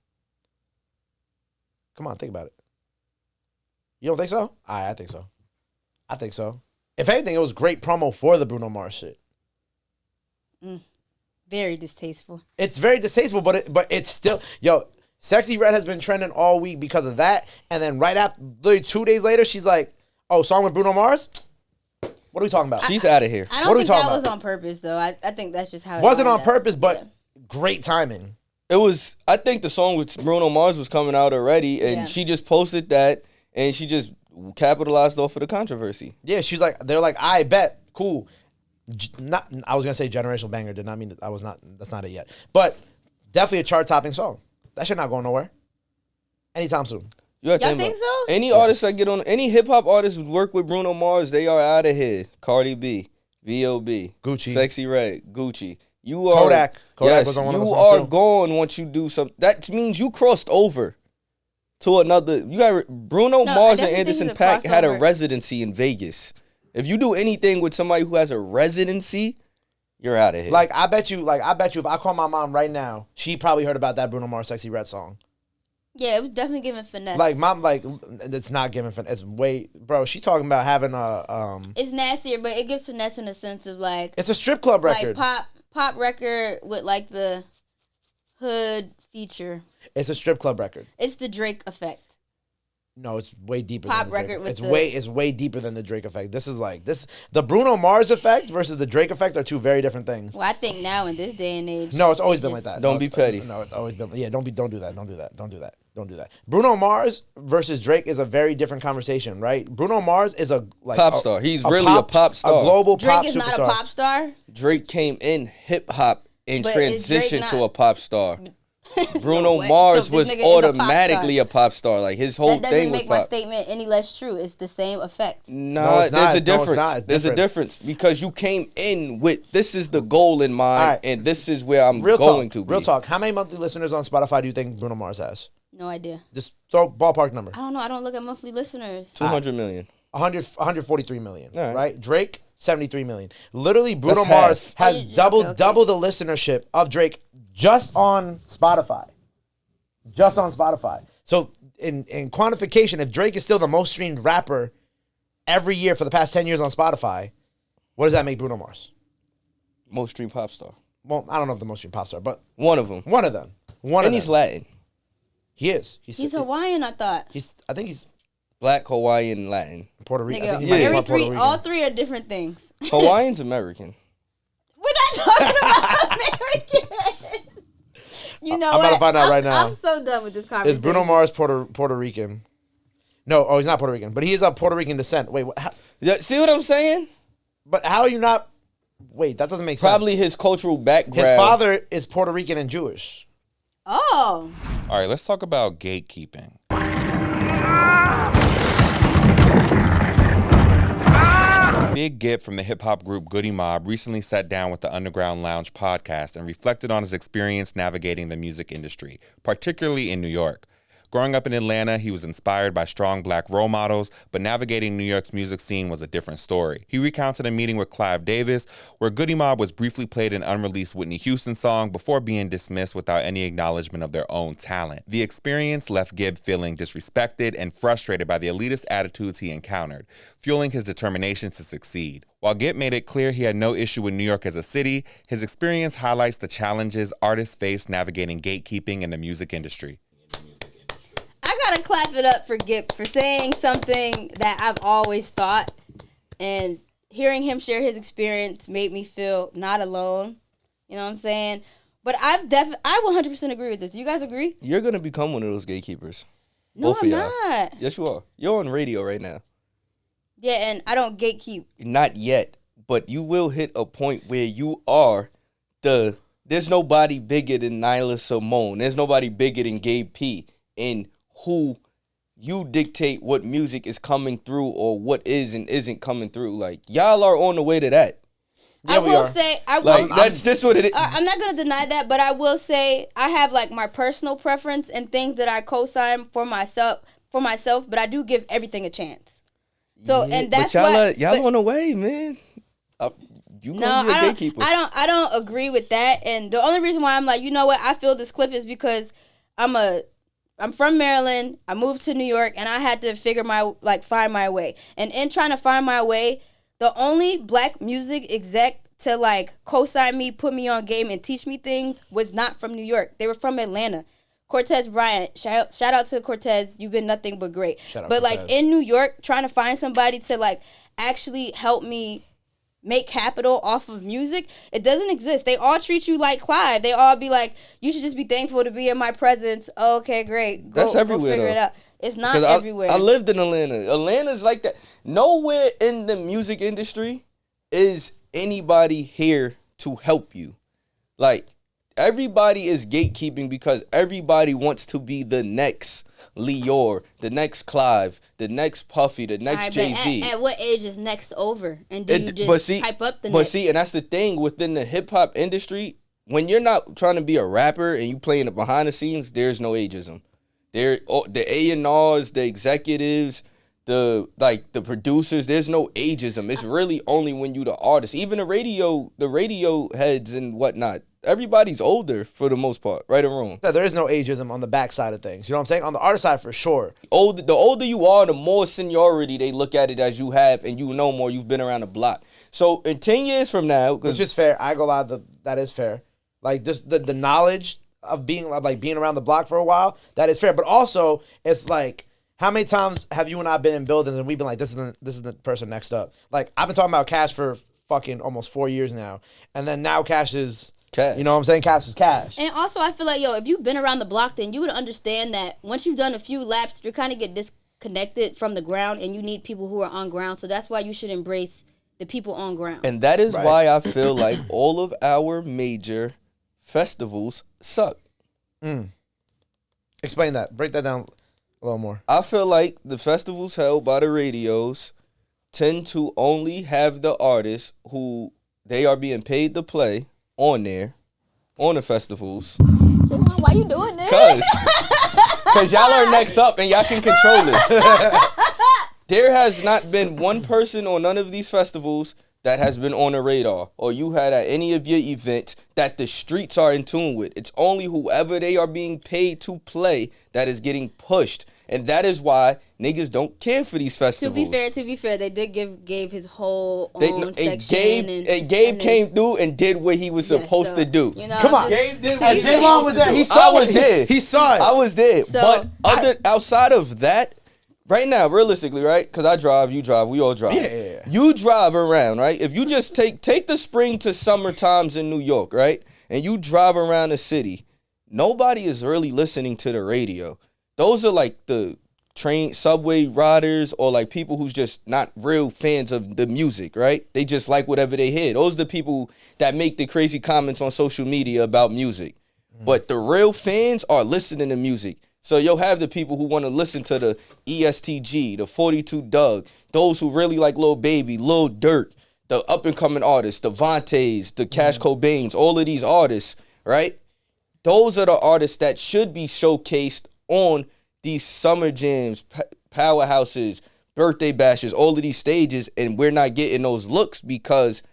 Come on, think about it. You don't think so? I think so. I think so. If anything, it was great promo for the Bruno Mars shit. Very distasteful. It's very distasteful, but it's still Sexyy Red has been trending all week because of that, and then right after, literally 2 days later, she's like, "Oh, song with Bruno Mars." What are we talking about? She's out of here. I don't What are we think that talking was about? on purpose, though. I think that's just how it Wasn't on ended up. purpose, but Yeah. great timing. It was. I think the song with Bruno Mars was coming out already, and she just posted that, and she just capitalized off of the controversy. Yeah, she's like, they're like, I bet, cool. I was gonna say generational banger. Did not mean that. I was not. That's not it yet. But definitely a chart-topping song. That shit not going nowhere anytime soon. Y'all think so? Any artists that get on, any hip hop artists who work with Bruno Mars, they are out of here. Cardi B, V.O.B., Gucci, Sexyy Red, Gucci. You are Kodak was on one of you those are songs too. gone once you do something. That means you crossed over to another. You got Bruno Mars and definitely think Anderson he's a .Paak had a crossover. residency in Vegas. If you do anything with somebody who has a residency, you're out of here. Like I bet you if I call my mom right now, she probably heard about that Bruno Mars Sexyy Red song. Yeah, it was definitely giving finesse. Like mom, it's not giving finesse. It's way, bro. She talking about having a It's nastier, but it gives finesse in the sense of like It's a strip club record. like pop record with like the hood feature. It's a strip club record. It's the Drake effect. No, it's way deeper. Pop than the Drake record effect. with It's way deeper than the Drake effect. This is like the Bruno Mars effect versus the Drake effect are two very different things. Well, I think now in this day and age. No, it's always been like that. Don't No, be it's- petty. No, it's always been. Yeah, don't do that. Don't do that. Don't do that. Don't do that. Bruno Mars versus Drake is a very different conversation, right? Bruno Mars is a Pop star. He's really a pop star. A global Drake pop is superstar. not a pop star. Drake came in hip hop and But is Drake transitioned to not- a pop star. Bruno No way. Mars So this was nigga is a pop automatically star. a pop star. Like his whole That doesn't thing was make my pop. statement any less true. It's the same effect. Nah, it's there's not. a No, it's difference. not. It's There's a difference. difference because you came in with this is the goal in mind, Alright. and this is where I'm Real going talk. to be. Real talk. How many monthly listeners on Spotify do you think Bruno Mars has? No idea. Just throw ballpark number. I don't know. I don't look at monthly listeners. 200 million. 143 million. All right. Right? Drake 73 million. Literally, Bruno That's Mars half. has Okay. double the listenership of Drake just on Spotify. Just on Spotify. So in quantification, if Drake is still the most streamed rapper every year for the past 10 years on Spotify, what does that make Bruno Mars? Most streamed pop star. Well, I don't know if the most streamed pop star, but One of them. one of them. One And of he's them. Latin. He is. He's Hawaiian, I thought. I think he's Black, Hawaiian, Latin. Puerto Rican. Nigga, Rican. all three are different things. Hawaiian's American. We're not talking about American. You know I'm what? about to find out right now. I'm so done with this conversation. Is Bruno Mars Puerto Rican? No, he's not Puerto Rican, but he is of Puerto Rican descent. Wait, Yeah, see what I'm saying? but how are you not? Wait, that doesn't make sense. Probably his cultural background. His father is Puerto Rican and Jewish. Oh. All right, let's talk about gatekeeping. Big Gip from the hip-hop group Goody Mob recently sat down with the Underground Lounge podcast and reflected on his experience navigating the music industry, particularly in New York. Growing up in Atlanta, he was inspired by strong black role models, but navigating New York's music scene was a different story. He recounted a meeting with Clive Davis, where Goody Mob was briefly played an unreleased Whitney Houston song before being dismissed without any acknowledgement of their own talent. The experience left Gibb feeling disrespected and frustrated by the elitist attitudes he encountered, fueling his determination to succeed. While Gibb made it clear he had no issue with New York as a city, his experience highlights the challenges artists face navigating gatekeeping in the music industry. I gotta clap it up for Gip for saying something that I've always thought, and hearing him share his experience made me feel not alone. You know what I'm saying? But I 100% agree with this. Do you guys agree? You're going to become one of those gatekeepers. No, Both I'm of y'all. not. Yes, you are. You're on radio right now. Yeah, and I don't gatekeep. Not yet. but you will hit a point where you are there's nobody bigger than Nyla Symone. There's nobody bigger than Gabe P. And who you dictate what music is coming through or what is and isn't coming through. Like, y'all are on the way to that. Yeah, that's just what it is. I'm not gonna deny that, but I will say I have like my personal preference and things that I co-sign for myself. But I do give everything a chance. So yeah, and that's but y'all on the way, man. You gonna be a gatekeeper. I don't agree with that. And the only reason why I'm like, you know what, I feel this clip is because I'm from Maryland. I moved to New York, and I had to find my way. And in trying to find my way, the only black music exec to like co-sign me, put me on game, and teach me things was not from New York. They were from Atlanta. Cortez Bryant, shout out to Cortez. You've been nothing but great. But Cortez. Like in New York, trying to find somebody to like actually help me make capital off of music, it doesn't exist. They all treat you like Clive. They all be like, you should just be thankful to be in my presence. Oh, okay, great. That's everywhere, figure though. It out. It's not everywhere. I lived in Atlanta. Atlanta's like that. Nowhere in the music industry is anybody here to help you. Like, everybody is gatekeeping because everybody wants to be the next Lior, the next Clive, the next Puffy, the next Jay-Z. At what age is next over? And do you just type up the next? But see, and that's the thing within the hip-hop industry, when you're not trying to be a rapper and you playing it behind the scenes, there's no ageism. The A&Rs, the executives, the producers, there's no ageism. It's really only when you the artist. Even the radio heads and whatnot. Everybody's older for the most part, right or wrong. Yeah, there is no ageism on the back side of things. You know what I'm saying? On the artist side, for sure. The older you are, the more seniority they look at it as you have, and you know more. You've been around the block. So in 10 years from now, which is fair. I go lie, that is fair. Like just the knowledge of being around the block for a while, that is fair. But also, it's like, how many times have you and I been in buildings and we've been like, this is the person next up? Like, I've been talking about Cash for fucking almost 4 years now, and then now Cash is. Cash. You know what I'm saying? Cash is cash. And also, I feel like, if you've been around the block, then you would understand that once you've done a few laps, you kind of get disconnected from the ground, and you need people who are on ground. So that's why you should embrace the people on ground. And that is why I feel like all of our major festivals suck. Explain that. Break that down a little more. I feel like the festivals held by the radios tend to only have the artists who they are being paid to play on there, on the festivals. Why you doing this? Cause y'all are next up and y'all can control this. There has not been one person on none of these festivals that has been on the radar, or you had at any of your events that the streets are in tune with. It's only whoever they are being paid to play that is getting pushed. And that is why niggas don't care for these festivals. To be fair, they did give Gabe his whole own section. And Gabe came through and did what he was supposed to do. You know, come on. Gabe did what J-Long was there. He saw it. He saw it. I was there. So, but outside of that, right now, realistically, right? Because I drive, you drive, we all drive. Yeah. You drive around, right? If you just take the spring to summer times in New York, right? And you drive around the city, nobody is really listening to the radio. Those are like the train, subway riders, or like people who's just not real fans of the music, right? They just like whatever they hear. Those are the people that make the crazy comments on social media about music. But the real fans are listening to music. So you'll have the people who want to listen to the ESTG, the 42 Doug, those who really like Lil Baby, Lil Durk, the up-and-coming artists, the Vontaes, the Cash Cobains, all of these artists, right? Those are the artists that should be showcased on these summer jams, powerhouses, birthday bashes, all of these stages, and we're not getting those looks because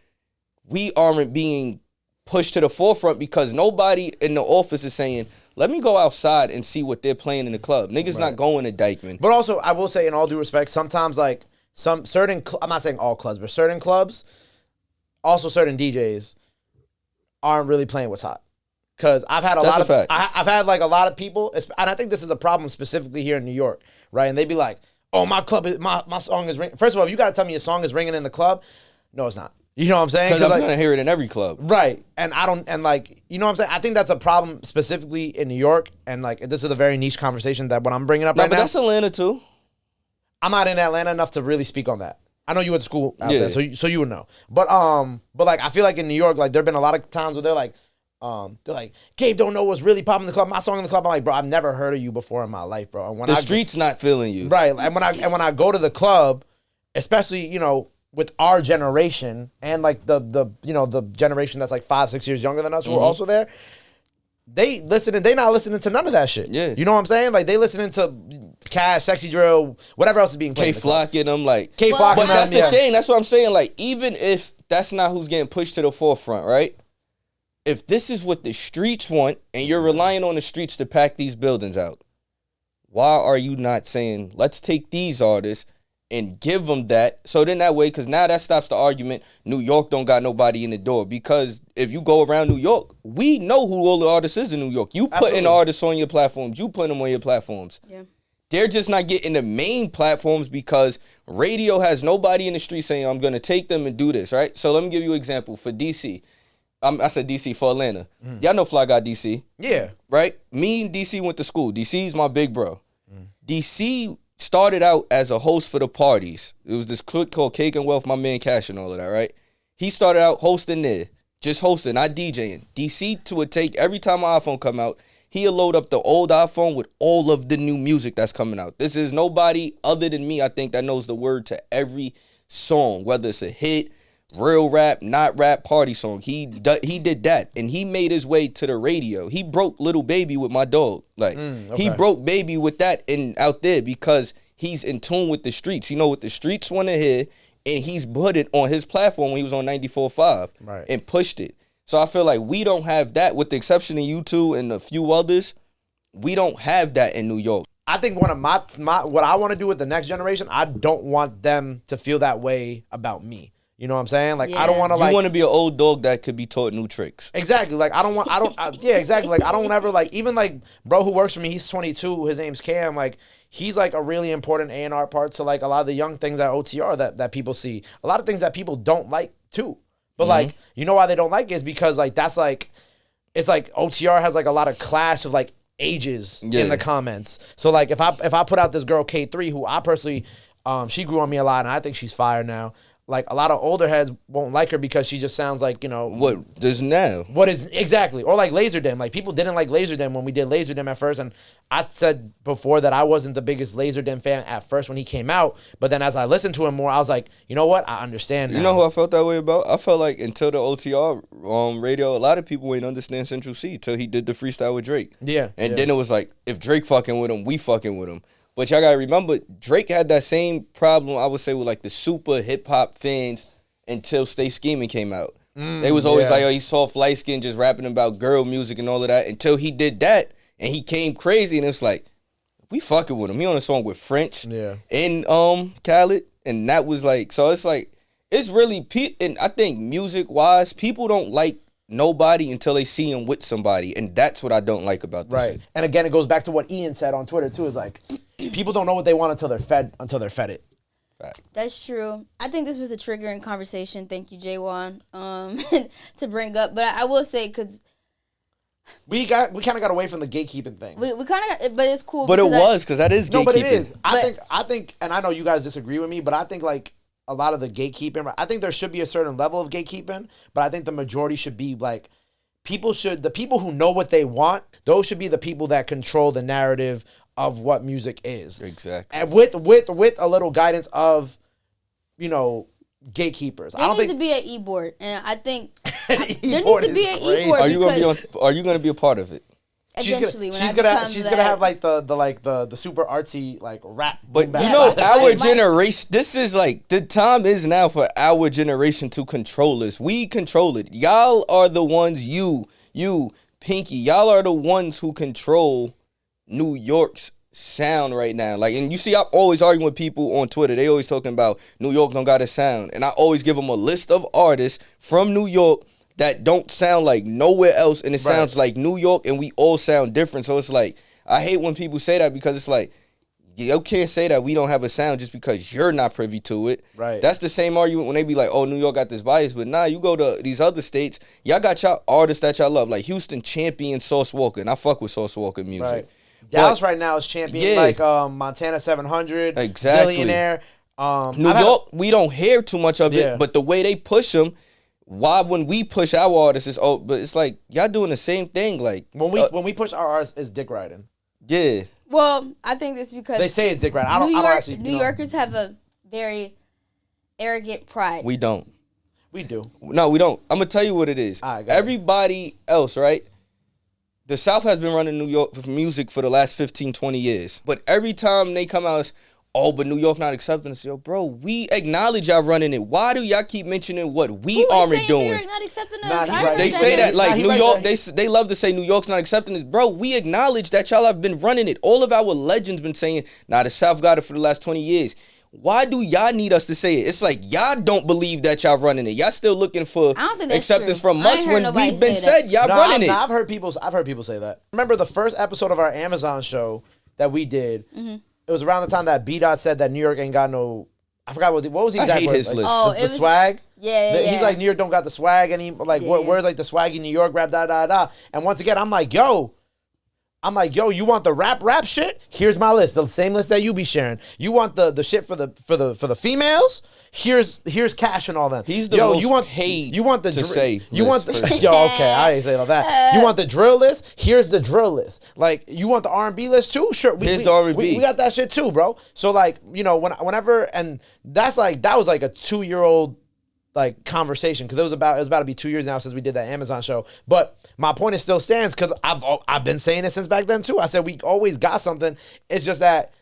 we aren't being pushed to the forefront because nobody in the office is saying, let me go outside and see what they're playing in the club. Niggas not going to Dykeman. But also, I will say, in all due respect, sometimes like some certain, I'm not saying all clubs, but certain clubs, also certain DJs aren't really playing what's hot. Because I've had I've had like a lot of people, and I think this is a problem specifically here in New York, right? And they'd be like, "Oh, my club is my song is ringing." First of all, if you got to tell me your song is ringing in the club, no, it's not. You know what I'm saying? Because I'm gonna hear it in every club, right? And I don't, and like, you know what I'm saying? I think that's a problem specifically in New York, and like, this is a very niche conversation that what I'm bringing up right now. But that's Atlanta too. I'm not in Atlanta enough to really speak on that. I know you went to school out there, so you would know. But like I feel like in New York, like there've been a lot of times where they're like, Gabe don't know what's really popping in the club. My song in the club, I'm like, bro, I've never heard of you before in my life, bro. And when the street's not feeling you, right? And when I go to the club, especially with our generation and like the generation that's like 5-6 years younger than us who are also there. They not listening to none of that shit. Yeah. You know what I'm saying? Like, they listening to Cash, Sexy Drill, whatever else is being played. K-Flock in them, like. K-Flock But that's the thing. That's what I'm saying. Like, even if that's not who's getting pushed to the forefront, right? If this is what the streets want and you're relying on the streets to pack these buildings out, why are you not saying, let's take these artists and give them that? So then that way, because now that stops the argument, New York don't got nobody in the door. Because if you go around New York, we know who all the artists is in New York. You putting artists on your platforms. You putting them on your platforms. Yeah. They're just not getting the main platforms because radio has nobody in the street saying, I'm going to take them and do this, right? So let me give you an example. For DC, I said DC for Atlanta. Y'all know Fly got DC. Yeah. Right? Me and DC went to school. DC's my big bro. DC started out as a host for the parties. It was this clique called Cake and Wealth, my man Cash and all of that, right? He started out hosting there, just hosting, not DJing. DC would take, every time my iPhone come out, he'll load up the old iPhone with all of the new music that's coming out. This is nobody other than me, I think, that knows the word to every song, whether it's a hit, real rap, not rap, party song. He did that, and he made his way to the radio. He broke Little Baby with my dog. Like, he broke Baby with that and out there because he's in tune with the streets. You know what the streets want to hear, and he's put it on his platform when he was on 94.5 and pushed it. So I feel like we don't have that, with the exception of you two and a few others. We don't have that in New York. I think one of my what I want to do with the next generation, I don't want them to feel that way about me. You know what I'm saying? Like, I don't want to, like... You want to be an old dog that could be taught new tricks. Exactly. Like, yeah, exactly. Like, I don't ever, like, even, like, bro who works for me, he's 22, his name's Cam, like, he's, like, a really important A&R part to, like, a lot of the young things at OTR that people see. A lot of things that people don't like, too. But, like, you know why they don't like it is because, like, that's, like, it's, like, OTR has, like, a lot of clash of, like, ages in the comments. So, like, if I put out this girl, K3, who I personally, she grew on me a lot, and I think she's fire now. Like, a lot of older heads won't like her because she just sounds like, what does now? What is, exactly. Or like Laserdem. Like, people didn't like Laserdem when we did Laserdem at first. And I said before that I wasn't the biggest Laserdem fan at first when he came out. But then as I listened to him more, I was like, you know what? I understand now. You know who I felt that way about? I felt like until the OTR radio, a lot of people ain't understand Central C till he did the freestyle with Drake. Yeah. And then it was like, if Drake fucking with him, we fucking with him. But y'all gotta remember, Drake had that same problem, I would say, with like the super hip-hop fans until Stay Scheming came out. They was always like, oh, he's soft, light-skinned, just rapping about girl music and all of that, until he did that, and he came crazy, and it's like, we fucking with him. He on a song with French and Khaled, and that was like, so it's like, it's really, and I think music-wise, people don't like nobody until they see him with somebody, and that's what I don't like about this shit. And again, it goes back to what Ian said on Twitter, too, is like, people don't know what they want until they're fed it. Right. That's true. I think this was a triggering conversation. Thank you, Jaewon, to bring up. But I will say, because we kind of got away from the gatekeeping thing. We kind of got, but it's cool. But it was, because that is gatekeeping. No, but it is. I think, and I know you guys disagree with me, but I think like a lot of the gatekeeping, I think there should be a certain level of gatekeeping, but I think the majority should be like, the people who know what they want, those should be the people that control the narrative of what music is. Exactly. And with a little guidance of, gatekeepers. There needs to be an e-board, and I think there needs to be an e-board. Are you gonna be a part of it? Eventually, she's gonna have like the super artsy like rap. But our generation, this is like, the time is now for our generation to control this. We control it. Y'all are the ones. You, Pinky. Y'all are the ones who control New York's sound right now. Like, and you see, I'm always arguing with people on Twitter. They always talking about New York don't got a sound, and I always give them a list of artists from New York that don't sound like nowhere else, and it sounds like New York, and we all sound different. So it's like, I hate when people say that, because it's like, you can't say that we don't have a sound just because you're not privy to it. Right. That's the same argument when they be like, oh, New York got this bias, but nah, you go to these other states, y'all got y'all artists that y'all love, like Houston champion Sauce Walker, and I fuck with Sauce Walker music. Right. Dallas right now is champion like Montana 700, exactly. Zillionaire. New York, we don't hear too much of it, but the way they push them, why when we push our artists is but it's like y'all doing the same thing. Like when we push our artists, it's dick riding. Yeah. Well, I think it's because they say it's dick riding. I don't actually. New Yorkers have a very arrogant pride. We don't. We do. No, we don't. I'm gonna tell you what it is. Everybody else, right? The South has been running New York for music for the last 15, 20 years. But every time they come out, but New York not accepting us. Yo, bro, we acknowledge y'all running it. Why do y'all keep mentioning what we aren't doing? New York not accepting us? They say that like New York. They love to say New York's not accepting us. Bro, we acknowledge that y'all have been running it. All of our legends been saying, the South got it for the last 20 years. Why do y'all need us to say it? It's like y'all don't believe that y'all running it. Y'all still looking for acceptance from us when we've been said y'all running it. I've heard people say that. Remember the first episode of our Amazon show that we did? Mm-hmm. It was around the time that B-Dot said that New York ain't got no. I forgot what was the exact word. His list. The swag. Yeah. He's like, New York don't got the swag, and he like, where's like the swaggy New York rap, da. And once again, I'm like, yo, you want the rap shit? Here's my list, the same list that you be sharing. You want the shit for the females? Here's Cash and all that. He's the most paid. You want the to say. You want the okay? I ain't saying all that. You want the drill list? Here's the drill list. Like you want the R&B list too? Sure. Here's the R&B. We got that shit too, bro. So like whenever and that was like a 2-year-old like conversation because it was about to be 2 years now since we did that Amazon show. But my point is still stands because I've been saying it since back then too. I said we always got something. It's just that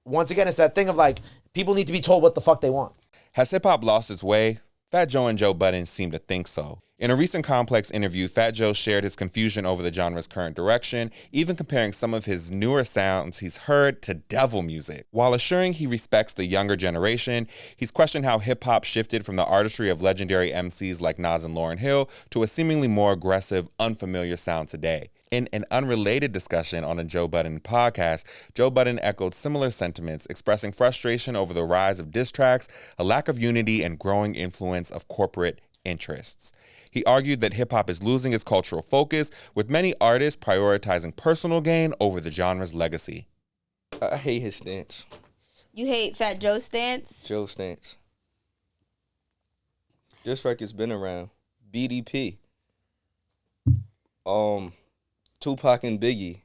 once again it's that thing of like people need to be told what the fuck they want. Has hip-hop lost its way? Fat Joe and Joe Budden seem to think so. In a recent Complex interview, Fat Joe shared his confusion over the genre's current direction, even comparing some of his newer sounds he's heard to devil music. While assuring he respects the younger generation, he's questioned how hip-hop shifted from the artistry of legendary MCs like Nas and Lauryn Hill to a seemingly more aggressive, unfamiliar sound today. In an unrelated discussion on a Joe Budden podcast, Joe Budden echoed similar sentiments, expressing frustration over the rise of diss tracks, a lack of unity, and growing influence of corporate interests. He argued that hip-hop is losing its cultural focus, with many artists prioritizing personal gain over the genre's legacy. I hate his stance. You hate Fat Joe's stance? Joe's stance. This record's been around. BDP. Tupac and Biggie.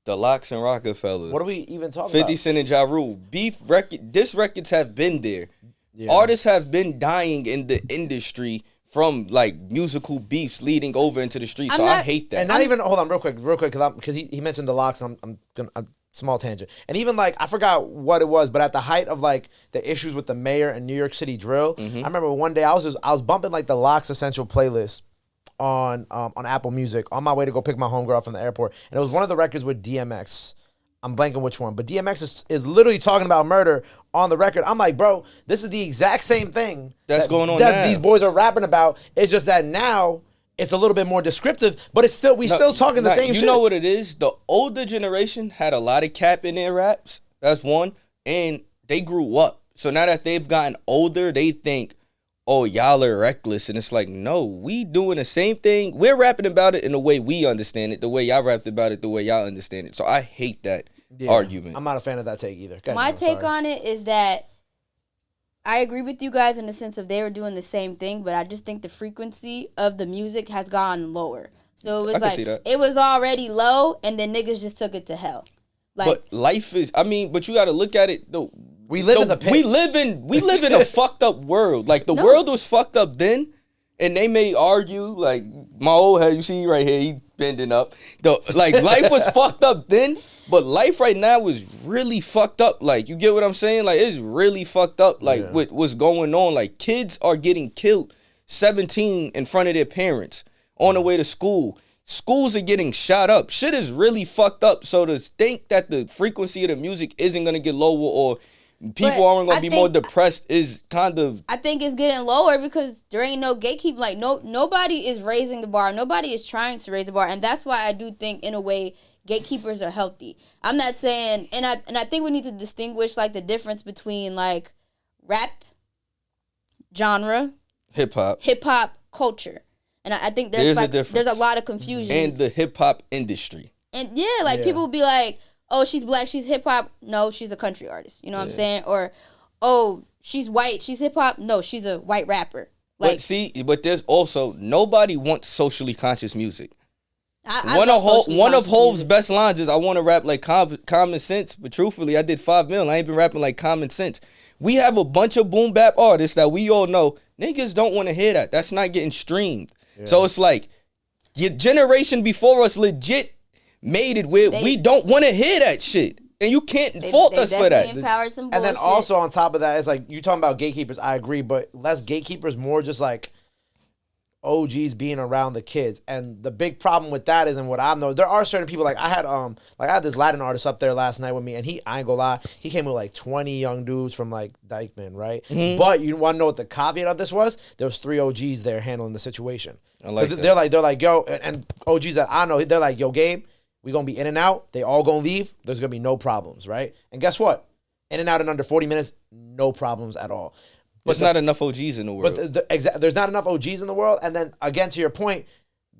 The Locks and Rockefeller. What are we even talking 50 about? 50 Cent and Ja Rule. Beef record. Diss records have been there. Yeah. Artists have been dying in the industry from like musical beefs leading over into the street. I hate that. And not even hold on real quick, because he mentioned the Locks. And I'm gonna small tangent. And even like I forgot what it was, but at the height of like the issues with the mayor and New York City drill, I remember one day I was bumping like the Locks Essential playlist on Apple Music on my way to go pick my homegirl up from the airport, and it was one of the records with DMX. I'm blanking which one, but DMX is literally talking about murder on the record. I'm like, bro, this is the exact same thing that's going on that now. These boys are rapping about. It's just that now it's a little bit more descriptive, but it's still still talking the same shit. You know what it is? The older generation had a lot of cap in their raps. That's one, and they grew up. So now that they've gotten older, they think, oh, y'all are reckless. And it's like, no, we doing the same thing. We're rapping about it in the way we understand it, the way y'all rapped about it, the way y'all understand it. So I hate that argument. I'm not a fan of that take either. My take on it is that I agree with you guys in the sense of they were doing the same thing, but I just think the frequency of the music has gone lower. So it was like, it was already low, and then niggas just took it to hell. Like, but life is, but you got to look at it, though. We live in the pits. We live in a fucked up world. Like the world was fucked up then, and they may argue. Like my old head, you see right here, he bending up. Life was fucked up then, but life right now is really fucked up. Like you get what I'm saying? Like it's really fucked up. Like with what's going on. Like kids are getting killed, 17 in front of their parents on the way to school. Schools are getting shot up. Shit is really fucked up. So to think that the frequency of the music isn't gonna get lower or people aren't gonna be more depressed is kind of. I think it's getting lower because there ain't no gatekeeping. Like nobody is raising the bar. Nobody is trying to raise the bar, and that's why I do think, in a way, gatekeepers are healthy. I'm not saying, and I think we need to distinguish like the difference between like rap genre, hip hop culture, and I think there's a lot of confusion and the hip hop industry. And people will be like, oh, she's black, she's hip hop. No, she's a country artist. You know what I'm saying? Or, oh, she's white, she's hip hop. No, she's a white rapper. Like, but there's also nobody wants socially conscious music. One of Hov's best lines is, "I want to rap like common sense," but truthfully, I did 5 million. I ain't been rapping like common sense. We have a bunch of boom bap artists that we all know. Niggas don't want to hear that. That's not getting streamed. Yeah. So it's like your generation before us legit made it where we don't want to hear that shit. And you can't fault us for that. And then also on top of that, it's like, you talking about gatekeepers, I agree, but less gatekeepers, more just like OGs being around the kids. And the big problem with that is, and what I know, there are certain people, like I had this Latin artist up there last night with me, and I ain't gonna lie, he came with like 20 young dudes from like Dykeman, right? Mm-hmm. But you want to know what the caveat of this was? There was 3 OGs there handling the situation. I like that. They're like, yo, and OGs that I know, they're like, yo, Gabe, we gonna be in and out. They all gonna leave. There's gonna be no problems, right? And guess what? In and out in under 40 minutes, no problems at all. There's not enough OGs in the world. But there's not enough OGs in the world. And then again, to your point,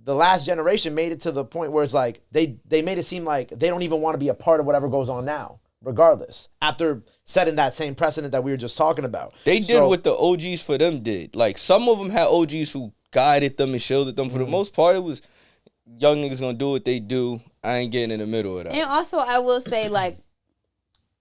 the last generation made it to the point where it's like they made it seem like they don't even want to be a part of whatever goes on now, regardless. After setting that same precedent that we were just talking about, they did what the OGs for them did. Like, some of them had OGs who guided them and shielded them. For the most part, it was young niggas gonna do what they do. I ain't getting in the middle of that. And also, I will say, like,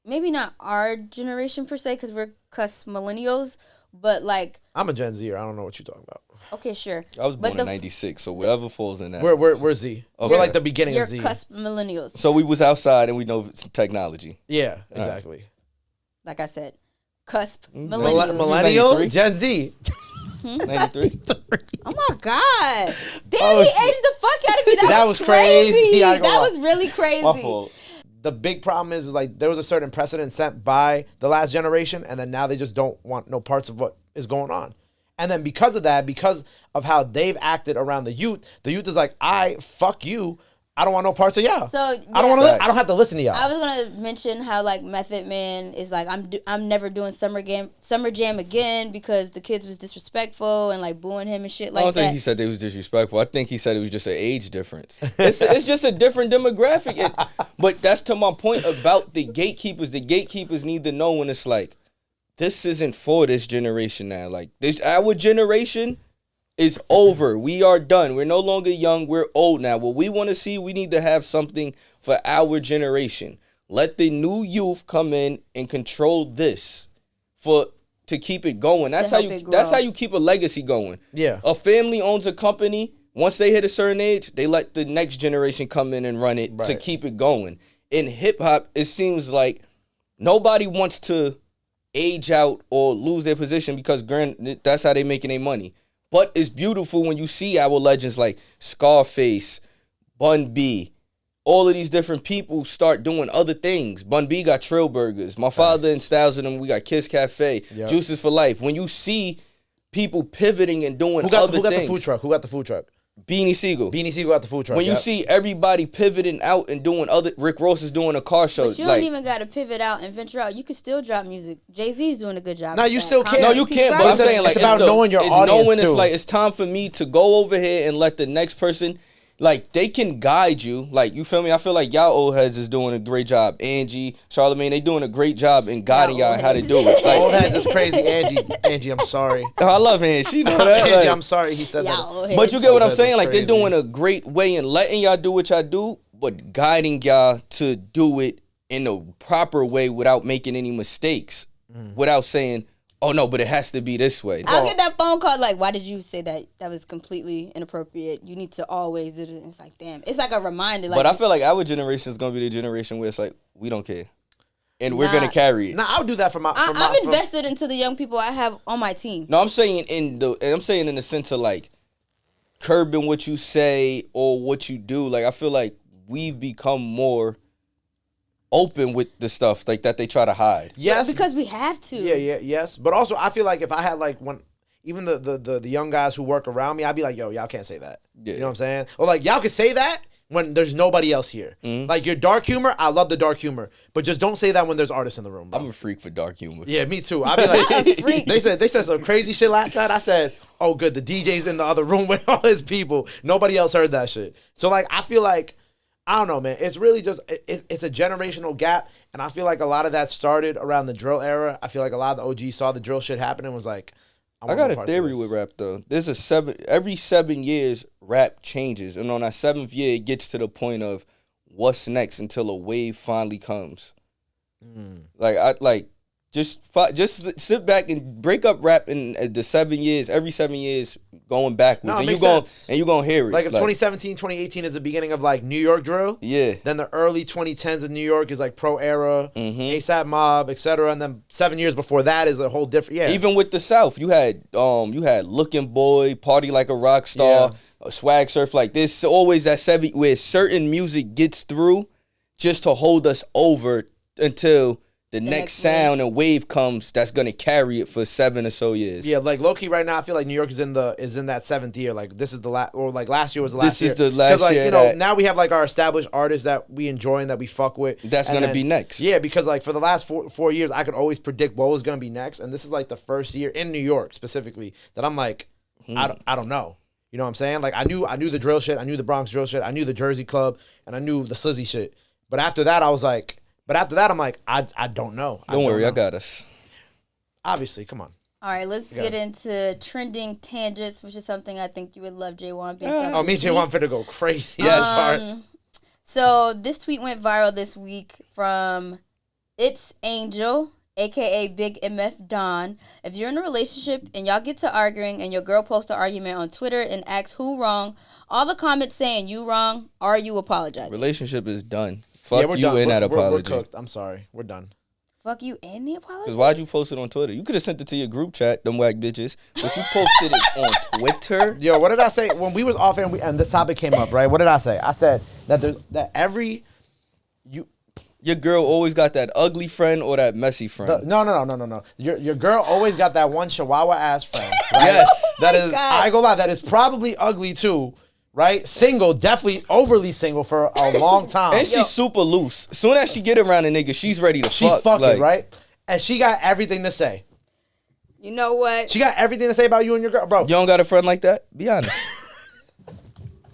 maybe not our generation per se, because we're cusp millennials, but like, I'm a Gen Zer. I don't know what you're talking about. Okay, sure. I was born in '96, so whatever falls in that. We're Z. Okay. We're like the beginning of Z. You're cusp millennials. So we was outside and we know technology. Yeah, exactly. Like I said, cusp millennials. Millennial, Gen Z. 93. Oh my God! Damn, he aged the fuck out of me. That was crazy. That was really crazy. My fault. The big problem is like there was a certain precedent set by the last generation, and then now they just don't want no parts of what is going on. And then because of that, because of how they've acted around the youth is like, fuck you. I don't want no parts of y'all. So yeah, I don't have to listen to y'all. I was gonna mention how like Method Man is like, I'm never doing Summer Jam again because the kids was disrespectful and like booing him and shit like that. I don't think he said they was disrespectful. I think he said it was just an age difference. It's just a different demographic. But that's to my point about the gatekeepers. The gatekeepers need to know when it's like, this isn't for this generation now. Like, our generation is over. We are done. We're no longer young. We're old now. What we want to see, we need to have something for our generation. Let the new youth come in and control this to keep it going. That's how you keep a legacy going. Yeah. A family owns a company. Once they hit a certain age, they let the next generation come in and run it to keep it going. In hip hop, it seems like nobody wants to age out or lose their position because that's how they making their money. But it's beautiful when you see our legends like Scarface, Bun B, all of these different people start doing other things. Bun B got Trill Burgers. My father and Styles and them, we got Kiss Cafe, Juices for Life. When you see people pivoting and doing other things. Who got the food truck? Beanie Siegel. Beanie Siegel got the food truck. When you see everybody pivoting out and doing other, Rick Ross is doing a car show. But you don't even got to pivot out and venture out. You can still drop music. Jay-Z's doing a good job. No, you still can. No, you can't. But I'm saying like it's about knowing your audience too. It's like it's time for me to go over here and let the next person. Like, they can guide you. Like, you feel me? I feel like y'all old heads is doing a great job. Angie, Charlamagne, they doing a great job in guiding y'all how to do it. Like, old heads is crazy. Angie, I'm sorry. I love Angie. She know that. Angie, I'm sorry he said that. But you get what I'm saying? Like, they're doing a great way in letting y'all do what y'all do, but guiding y'all to do it in a proper way without making any mistakes. Without saying, oh, no, but it has to be this way. I'll get that phone call like, why did you say that? That was completely inappropriate. You need to always do it. It's like, damn. It's like a reminder. Like, but I feel like our generation is going to be the generation where it's like, we don't care. And we're going to carry it. Nah, I'll do that for my... I'm invested into the young people I have on my team. No, I'm saying in the sense of like curbing what you say or what you do. Like, I feel like we've become more open with the stuff like that they try to hide. Yes, because we have to. Yes. But also, I feel like if I had like even the young guys who work around me, I'd be like, yo, y'all can't say that. Yeah. You know what I'm saying? Or like, y'all can say that when there's nobody else here. Mm-hmm. Like, your dark humor, I love the dark humor, but just don't say that when there's artists in the room, bro. I'm a freak for dark humor. Yeah, me too. I'd be like, freak. They said some crazy shit last night. I said, oh, good, the DJ's in the other room with all his people. Nobody else heard that shit. So like, I feel like I don't know, man. It's really just it's a generational gap, and I feel like a lot of that started around the drill era. I feel like a lot of the OGs saw the drill shit happen and was like, I got a theory with rap though. There's every 7 years rap changes, and on that 7th year it gets to the point of what's next until a wave finally comes. Just sit back and break up rap in the 7 years, every 7 years going backwards. No, and you're gonna hear it. Like if 2017, 2018 is the beginning of like New York drill. Yeah. Then the early 2010s of New York is like Pro Era, ASAP Mob, etc. And then 7 years before that is a whole different. Yeah. Even with the South, you had Looking Boy, Party Like a Rock Star, Swag Surf. Like there's always that 7 where certain music gets through just to hold us over until the next sound and wave comes that's gonna carry it for 7 or so years. Yeah, like low key right now, I feel like New York is in that 7th year. Like this is the last, or like last year was the last year. This is the last like, year. You know, now we have like our established artists that we enjoy and that we fuck with. That's gonna be next. Yeah, because like for the last 4 years, I could always predict what was gonna be next, and this is like the first year in New York specifically that I'm like, I don't know. You know what I'm saying? Like I knew the drill shit, I knew the Bronx drill shit, I knew the Jersey club, and I knew the Slizzy shit. But after that, I'm like, I don't know. Don't worry, I got us. Obviously, come on. All right, let's get into trending tangents, which is something I think you would love, Jaewon. Oh, me and Jaewon finna go crazy. Yes. So this tweet went viral this week from It's Angel, a.k.a. Big MF Don. If you're in a relationship and y'all get to arguing and your girl posts an argument on Twitter and asks who wrong, all the comments saying you wrong or you apologize. Relationship is done. Fuck we're you done. and that apology. We're cooked. I'm sorry. We're done. Fuck you and the apology? Because why'd you post it on Twitter? You could have sent it to your group chat, them whack bitches. But you posted it on Twitter. Yo, what did I say? When we was off and this topic came up, right? What did I say? I said that your girl always got that ugly friend or that messy friend. No. Your girl always got that one chihuahua ass friend. Right? Yes. That is, I ain't gonna lie, that is probably ugly too. Right? Single, definitely overly single for a long time. And she's super loose. Soon as she get around a nigga, she's ready to fuck. She's fucking, right? And she got everything to say. You know what? She got everything to say about you and your girl, bro. You don't got a friend like that? Be honest.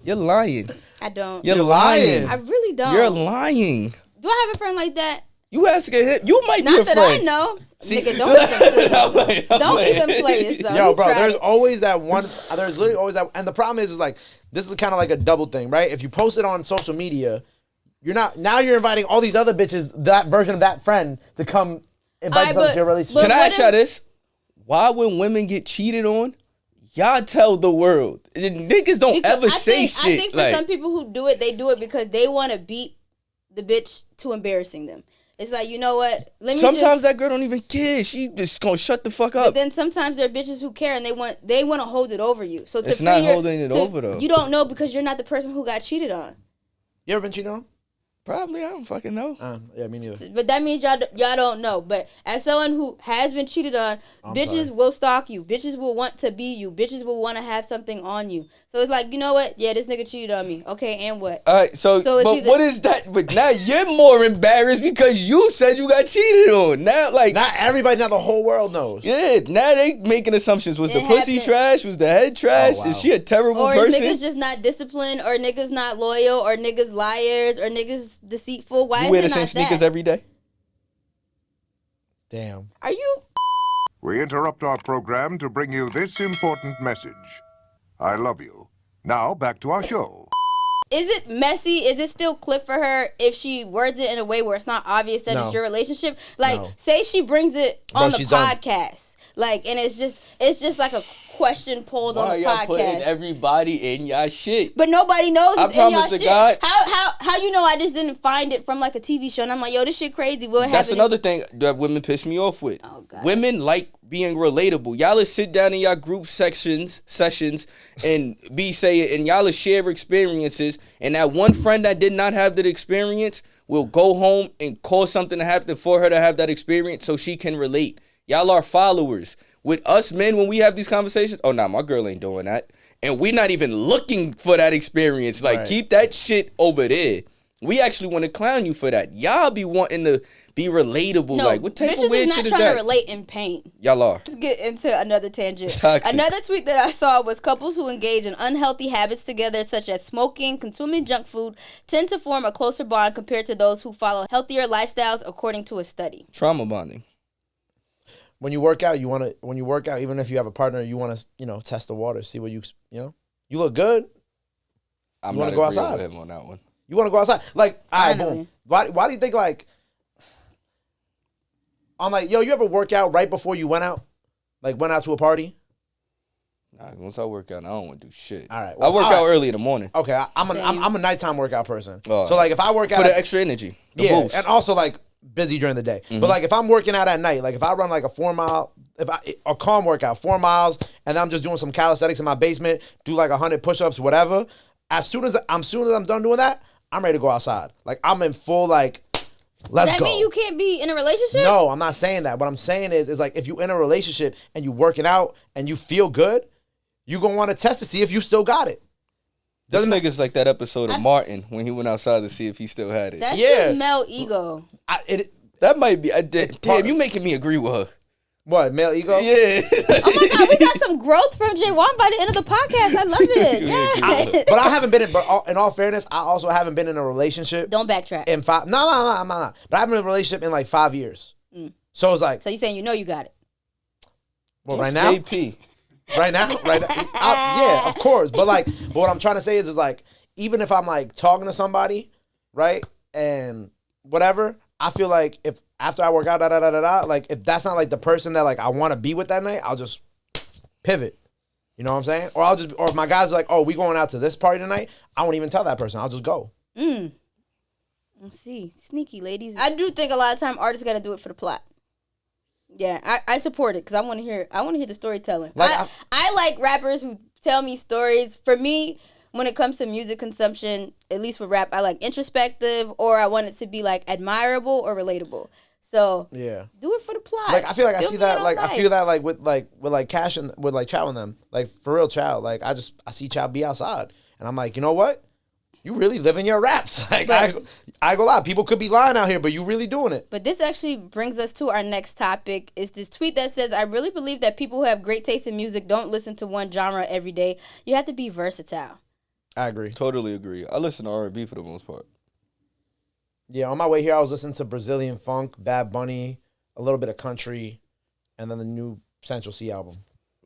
You're lying. I don't. You're lying. I really don't. You're lying. Do I have a friend like that? You asking him? You might be a friend. Not that I know. See, nigga, don't even play this. Don't even play this. Yo, bro, there's always that one. There's literally always that. And the problem is like, this is kind of like a double thing, right? If you post it on social media, you're inviting all these other bitches, that version of that friend, to come invite someone to your relationship. Can I ask y'all this? Why when women get cheated on, y'all tell the world? Niggas don't ever say shit. I think for some people who do it, they do it because they want to beat the bitch to embarrassing them. It's like, you know what? Sometimes that girl don't even care. She just gonna shut the fuck up. But then sometimes there are bitches who care and they want to hold it over you. So it's not holding it over though. You don't know because you're not the person who got cheated on. You ever been cheated on? Probably. I don't fucking know. Yeah, me neither. But that means y'all don't know. But as someone who has been cheated on, bitches will stalk you. Bitches will want to be you. Bitches will want to have something on you. So it's like, you know what? Yeah, this nigga cheated on me. Okay, and what? All right, so but what is that? But now you're more embarrassed because you said you got cheated on. Now, like, not everybody, not the whole world knows. Yeah, now they making assumptions. Was the pussy trash? Was the head trash? Oh, wow. Is she a terrible person? Or niggas just not disciplined, or niggas not loyal, or niggas liars, or niggas deceitful? Why you is wear it the not same sneakers every day? Damn. Are you? We interrupt our program to bring you this important message. I love you. Now, back to our show. Is it messy? Is it still clip for her if she words it in a way where it's not obvious that it's your relationship? Like, say she brings it on the podcast. Like, and it's just like a question pulled on the podcast. Y'all putting everybody in y'all shit? But nobody knows it's in y'all shit. God, how you know I just didn't find it from like a TV show and I'm like, yo, this shit crazy. That's another thing that women piss me off with. Oh, God. Women like being relatable. Y'all will sit down in y'all group sessions and y'all will share experiences, and that one friend that did not have that experience will go home and cause something to happen for her to have that experience so she can relate. Y'all are followers. With us men, when we have these conversations, oh, nah, my girl ain't doing that. And we're not even looking for that experience. Like, keep that shit over there. We actually want to clown you for that. Y'all be wanting to be relatable. No, like, what type bitches of weird is shit not is trying that? to relate in pain. Y'all are. Let's get into another tangent. Toxic. Another tweet that I saw was couples who engage in unhealthy habits together, such as smoking, consuming junk food, tend to form a closer bond compared to those who follow healthier lifestyles, according to a study. Trauma bonding. When you work out, even if you have a partner, you want to, test the water, see what you look good. I'm You not wanna go agreeing outside. with him on that one. You want to go outside. Like, all right, Finally. boom. Why do you think, like, I'm like, yo, you ever work out right before you went out? Like, went out to a party? Nah, once I work out, I don't want to do shit. All right. I work out early in the morning. Okay, I'm Same. a nighttime workout person. Oh. So, like, if I work out... For the extra energy. The boost. and also, like, busy during the day. But, like, if I'm working out at night, like, if I run, like, a calm workout, 4 miles, and then I'm just doing some calisthenics in my basement, do, like, 100 push-ups, whatever, as soon as I'm done doing that, I'm ready to go outside. Like, I'm in full, like, let's Does that go. mean you can't be in a relationship? No, I'm not saying that. What I'm saying is like, if you in a relationship and you working out and you feel good, you gonna want to test to see if you still got it. This nigga's like that episode of Martin when he went outside to see if he still had it. That's Yeah. just male ego. That might be. Damn, you making me agree with her. What, male ego? Yeah. Oh my God, we got some growth from Jaewon by the end of the podcast. I love it. Yeah. But I haven't been in all fairness, I also haven't been in a relationship Don't backtrack. in 5. No, I'm not. But I haven't been in a relationship in like 5 years. So it's like, So you saying you got it? well, right now, JP. right now, yeah, of course. But what I'm trying to say is like, even if I'm like talking to somebody, right, and whatever, I feel like if after I work out, like if that's not like the person that like I want to be with that night, I'll just pivot. You know what I'm saying? Or if my guys are like, oh, we going out to this party tonight, I won't even tell that person. I'll just go. Let's see. Sneaky ladies. I do think a lot of time artists got to do it for the plot. Yeah, I support it because I want to hear the storytelling. Like, I like rappers who tell me stories. For me, when it comes to music consumption, at least with rap, I like introspective, or I want it to be like admirable or relatable. So yeah, do it for the plot. like I feel like I Do see it that for like life. I feel that like with Cash and with like Chow and them, like for real Chow, like I see Chow be outside and I'm like, you know what? You really living your raps. Like I go lie. People could be lying out here, but you really doing it. But this actually brings us to our next topic. Is this tweet that says, I really believe that people who have great taste in music don't listen to one genre every day. You have to be versatile. I agree. Totally agree. I listen to R&B for the most part. Yeah, on my way here, I was listening to Brazilian funk, Bad Bunny, a little bit of country, and then the new Central C album.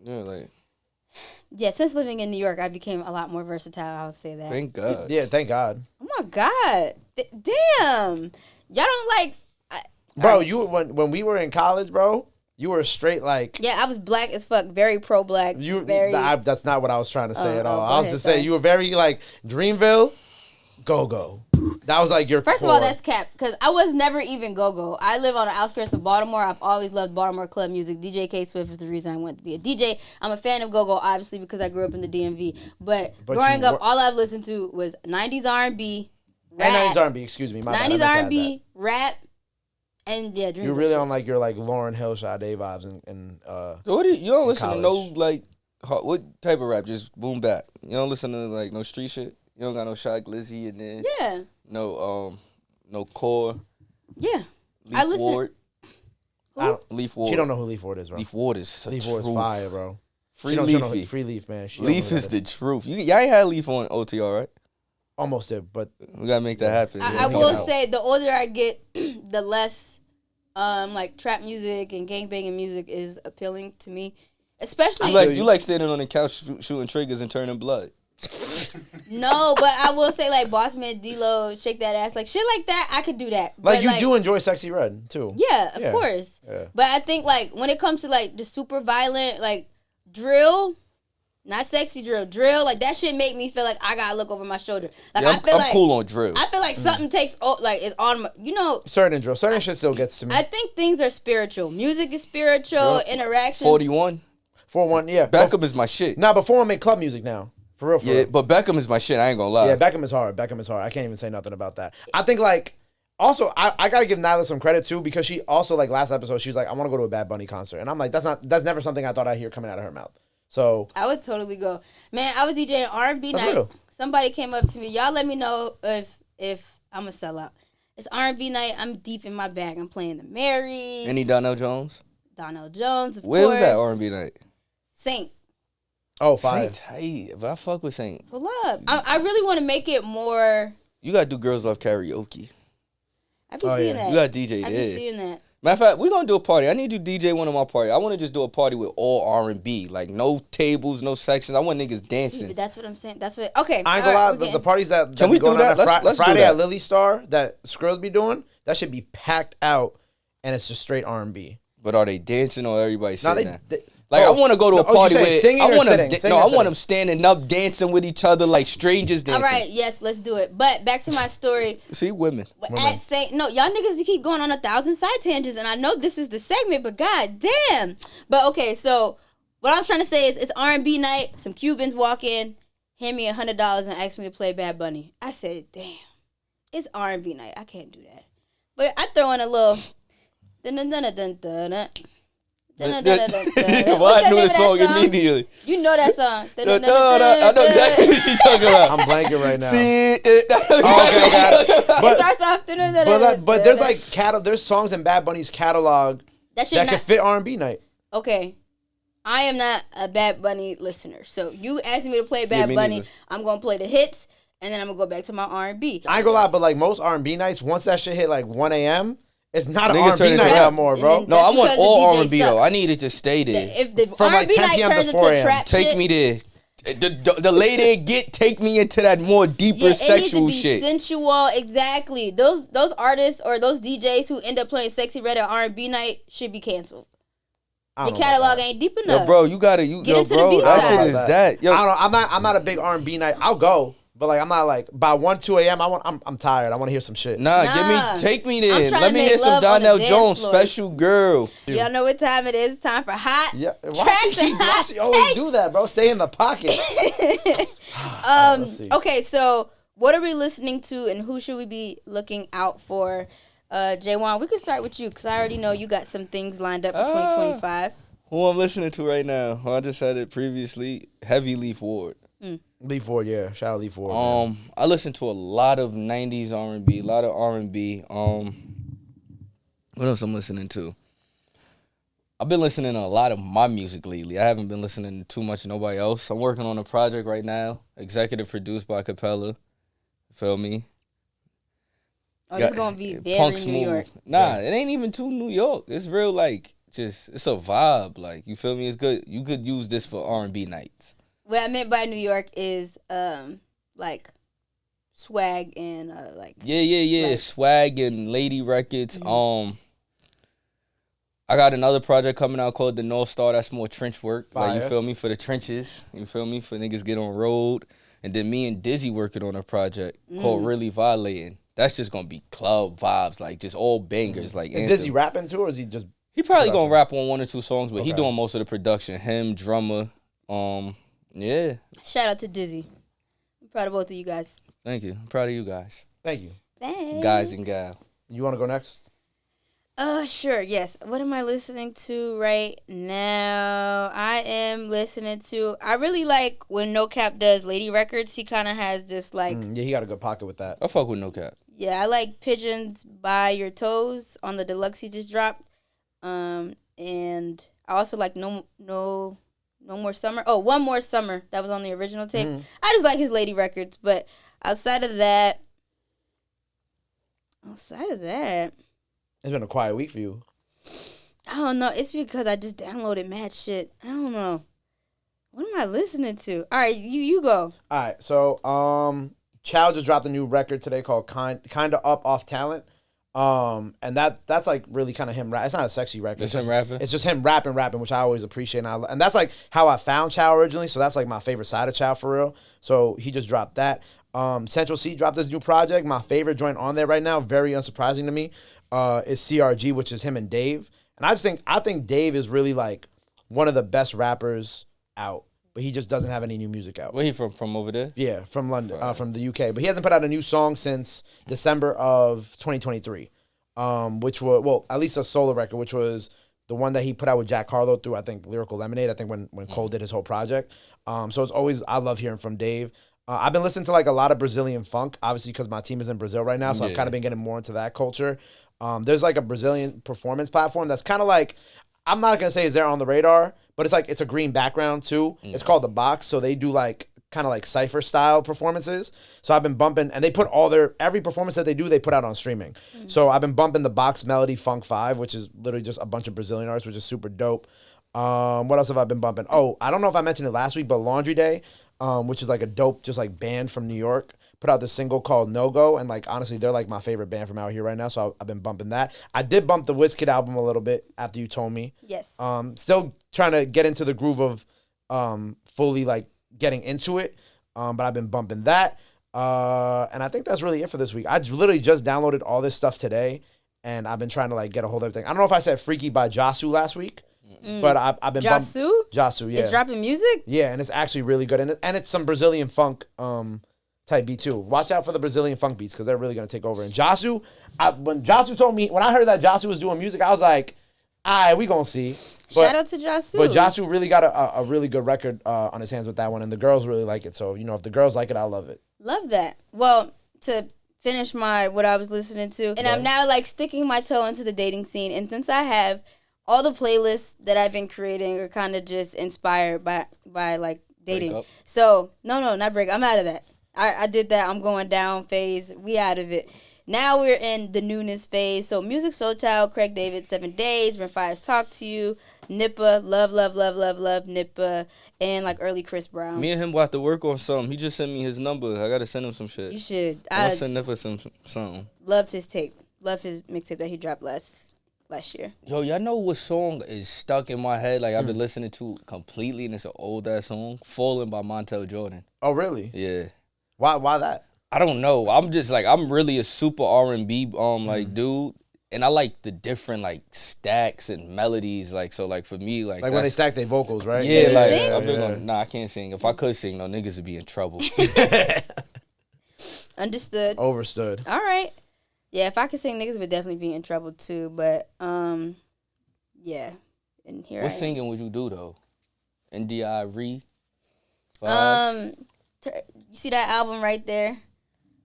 Yeah, like. Yeah, since living in New York, I became a lot more versatile. I would say that. Thank God. Yeah, thank God. Oh my God. Damn. Y'all don't like... Bro, you when we were in college, bro, you were straight like... Yeah, I was black as fuck. Very pro-black. That's not what I was trying to say at all. I was ahead, just sorry. saying you were very like Dreamville, go-go. That was like your First core. of all, that's cap, because I was never even go-go. I live on the outskirts of Baltimore. I've always loved Baltimore club music. DJ K. Swift is the reason I wanted to be a DJ. I'm a fan of go-go, obviously, because I grew up in the DMV. But growing up, all I've listened to was 90s R&B, rap. And 90s R&B, excuse me. My bad, I 90s meant to add R&B, rap, and yeah, Dreamville. You're really shit. on like your like Lauryn Hill, Sade vibes and So what you don't listen to no college. like what type of rap? Just boom bap. You don't listen to like no street shit. You don't got no Shy Glizzy and then Yeah, no core. yeah. Leaf I listen. Ward. Leaf Ward. She don't know who Leaf Ward is, bro. Leaf Ward is Leaf Ward is fire, bro. Free She don't know Leafy. Free Leaf, man. She don't Leaf know is that. the truth. Y'all ain't had Leaf on OTR, right? Almost did, but We gotta make that happen. I Yeah, will we say the older I get, the less like trap music and gangbanging music is appealing to me. Especially you like standing on the couch shooting triggers and turning blood. no, but I will say like Boss Man, D-Lo, Shake That Ass, like shit like that. I could do that. like But, you do enjoy Sexy Red too. Yeah, of Yeah. course. Yeah. But I think like when it comes to like the super violent like drill, not sexy drill, like that shit make me feel like I gotta look over my shoulder. Like Yeah, I feel I'm like cool on drill. I feel like something takes like is on my, Certain shit still gets to me. I think things are spiritual. Music is spiritual. Interactions. 41. 4-1, yeah. Beckham is my shit. Nah, but 4-1 make club music now. For real. Yeah, but Beckham is my shit. I ain't gonna lie. Yeah, Beckham is hard. I can't even say nothing about that. I think like also I gotta give Nyla some credit too because she also like last episode she was like I want to go to a Bad Bunny concert and I'm like that's never something I thought I'd hear coming out of her mouth. So I would totally go. Man, I was DJing R&B That's night. real. Somebody came up to me. Y'all let me know if I'm a sellout. it's R&B night. I'm deep in my bag. I'm playing the Mary. Any Donnell Jones? Donnell Jones, of Where course. was that R&B night? Saint. Oh, fire. Saint tight. But I fuck with Saint. Pull up. I really want to make it more. You gotta do Girls Love Karaoke. I be seeing that. You got DJ I there. be seeing that. Matter of fact, we're gonna do a party. I need you DJ one of my party. I want to just do a party with all R&B, like no tables, no sections. I want niggas See, dancing. but that's what I'm saying. That's what. Okay. I ain't gonna lie, the parties that Can be we do going on that? at Let's do Friday that. at Lily Star that Skrills be doing, that should be packed out, and it's just straight R&B. But are they dancing or everybody sitting there? Like I want to go to a party you say with. singing I or want sitting? them. Singing No, or I want sitting? them standing up, dancing with each other like strangers dancing. All right. Yes, let's do it. But back to my story. See, women. At Saint, no, y'all niggas keep going on 1,000 side tangents, and I know this is the segment, but god damn. But okay, so what I'm trying to say is it's R&B night. Some Cubans walk in, hand me $100 and ask me to play Bad Bunny. I said, damn, it's R&B night. I can't do that. But I throw in a little. Well, I knew the song immediately. You know that song. I know exactly what she's talking about. I'm blanking right now. See, Okay, got it. It starts off. But there's like there's songs in Bad Bunny's catalog that can fit R&B night. Okay. I am not a Bad Bunny listener. So you asking me to play Bad me Bunny, neither. I'm going to play the hits, and then I'm going to go back to my R&B. I ain't gonna lie, but like most R&B nights, once that shit hit like 1 a.m., it's not an Niggas turn R&B into night rap. no more, bro. And No, I That's want because the all DJ R&B though. sucks. I need it to stay there. If the From like R&B 10 night p.m. to turns 4 into a.m. trap Take shit, me there. The later take me into that more deeper yeah, it sexual needs to be shit. sensual. Exactly. Those artists or those DJs who end up playing Sexyy Red at R&B night should be canceled. I The don't know about catalog that. ain't deep enough. Yo, bro, you gotta Get yo, into the bro. B That side. shit is that. Yo, I don't know. I'm not a big R&B night. I'll go, but like I'm not like by 1, 2 a.m. I'm tired. I want to hear some shit. nah, Nah. take me I'm there. trying Let to me make hear some love on the Donnell dance Jones, floor. Special Girl. Y'all know what time it is. It's time for hot Yeah, why tracks she and hot always takes. do that, bro? Stay in the pocket. Let's see. Okay, so what are we listening to, and who should we be looking out for? Jaewon, we can start with you because I already know you got some things lined up for 2025. Who I'm listening to right now? Well, I just said it previously. Heavy Leaf Ward. Leaf Ford, yeah. Shout out Leaf Ford. man. I listen to a lot of 90s R&B, a lot of R&B. What else I'm listening to? I've been listening to a lot of my music lately. I haven't been listening to too much of nobody else. I'm working on a project right now, executive produced by Chapelle. Feel me? Oh, this going to be very Punk New smooth. York. Nah, it ain't even too New York. It's real like just it's a vibe. Like you feel me? It's good. You could use this for R&B nights. What I meant by New York is like swag and like Yeah. Like- Swag and Lady Records. I got another project coming out called The North Star. That's more trench work. Like you Fire. feel me? For the trenches. You feel me? For niggas get on road. And then me and Dizzy working on a project called Really Violating. That's just gonna be club vibes, like just all bangers. Like Is Dizzy rapping too, or is he just? he probably production? gonna rap on 1 or 2 songs, but he Okay. doing most of the production. Him, drummer. Yeah. shout out to Dizzy. I'm proud of both of you guys. Thank you. I'm proud of you guys. Thank you. Thanks. Guys and gals. You want to go next? Sure, yes. What am I listening to right now? I am listening to, I really like when No Cap does Lady Records. He kind of has this like, Yeah, he got a good pocket with that. I fuck with No Cap. yeah, I like Pigeons by Your Toes on the deluxe he just dropped. And I also like No More Summer. Oh, One More Summer. That was on the original tape. I just like his Lady Records, but outside of that, It's been a quiet week for you. I don't know. It's because I just downloaded mad shit. I don't know. What am I listening to? All right, you go. All right, so Chow just dropped a new record today called Kinda Up Off Talent. And that's like really kind of him rap. It's not a sexy record. It's him rapping? It's just him rapping, which I always appreciate. And that's like how I found Chow originally. So that's like my favorite side of Chow for real. So he just dropped that. Central C dropped this new project. My favorite joint on there right now, very unsurprising to me, is CRG, which is him and Dave. And I think Dave is really like one of the best rappers out, but he just doesn't have any new music out. Where he from over there? Yeah, from London, from the UK. But he hasn't put out a new song since December of 2023, which was, well, at least a solo record, which was the one that he put out with Jack Harlow through, I think, Lyrical Lemonade, I think when Cole did his whole project. So it's always, I love hearing from Dave. I've been listening to like a lot of Brazilian funk, obviously because my team is in Brazil right now, so I've kind of been getting more into that culture. There's like a Brazilian performance platform that's kind of like, I'm not gonna say it's there on the radar, but it's a green background too. It's called The Box, so they do like kind of like cypher style performances. So I've been bumping, and they put every performance that they do, they put out on streaming. So I've been bumping The Box Melody Funk 5, which is literally just a bunch of Brazilian artists, which is super dope. What else have I been bumping? Oh, I don't know if I mentioned it last week, but Laundry Day, which is like a dope, just like band from New York, put out this single called No Go, and like honestly, they're like my favorite band from out here right now. So I've been bumping that. I did bump the Wizkid album a little bit after you told me. Yes. Still trying to get into the groove of fully like getting into it, but I've been bumping that. And I think that's really it for this week. I literally just downloaded all this stuff today, and I've been trying to like get a hold of everything. I don't know if I said Freaky by Jasu last week. But I've been Jasu? Jasu, yeah. It's dropping music? Yeah, and it's actually really good. And it's some Brazilian funk type beat too. Watch out for the Brazilian funk beats because they're really going to take over. And Jasu, when Jasu told me, when I heard that Jasu was doing music, I was like, all right, we going to see. Shout out to Jasu. But Jasu really got a really good record on his hands with that one. And the girls really like it. So, if the girls like it, I love it. Love that. Well, to finish what I was listening to, and I'm now like sticking my toe into the dating scene. And since I have all the playlists that I've been creating are kind of just inspired by like dating. Breakup. So no, not break. I'm out of that. I did that. I'm going down phase. We out of it. Now we're in the newness phase. So Music Soul Child, Craig David, 7 Days, Renfire's Talk to You, Nippa, love Nippa, and like early Chris Brown. Me and him will have to work on something. He just sent me his number. I gotta send him some shit. You should. I'll send Nippa something. Loved his tape. Love his mixtape that he dropped last year. Yo, y'all know what song is stuck in my head? Like, I've been listening to completely, and it's an old-ass song. Falling by Montel Jordan. Oh, really? Yeah. Why that? I don't know. I'm just, like, I'm really a super R&B, like, dude. And I like the different, like, stacks and melodies. Like, so, like, for me, like when they stack their vocals, right? Yeah, like, sing? I've been on, nah, I can't sing. If I could sing, no, niggas would be in trouble. Understood. Overstood. All right. Yeah, if I could sing, niggas would definitely be in trouble too. But yeah. And here What I am. singing would you do though? NDI Re? You see that album right there?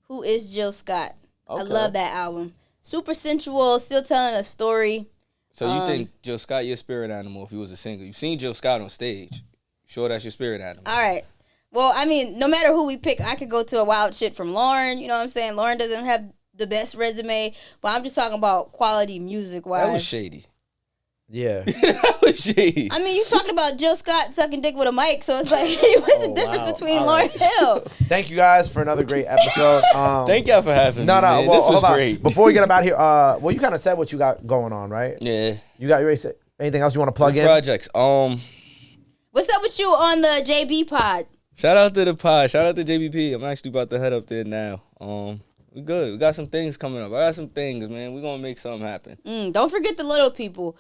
Who is Jill Scott? I Okay. love that album. Super sensual, still telling a story. So you think Jill Scott your spirit animal if he was a singer? You've seen Jill Scott on stage. Sure that's your spirit animal. All right. Well, I mean, no matter who we pick, I could go to a wild shit from Lauren. You know what I'm saying? Lauren doesn't have the best resume, but I'm just talking about quality music-wise. That was shady. Yeah. That was shady. I mean, you talking about Jill Scott sucking dick with a mic, so it's like, what's the difference between All Lauren right. Hill? Thank you guys for another great episode. Thank y'all for having me. No, man. well, This was hold on. great. Before we get about here, well, you kind of said what you got going on, right? Yeah. You ready to say anything else you want to plug in? Projects. What's up with you on the JB pod? Shout out to the pod. Shout out to JBP. I'm actually about to head up there now. We good. We got some things coming up. I got some things, man. We gonna make something happen. Don't forget the little people.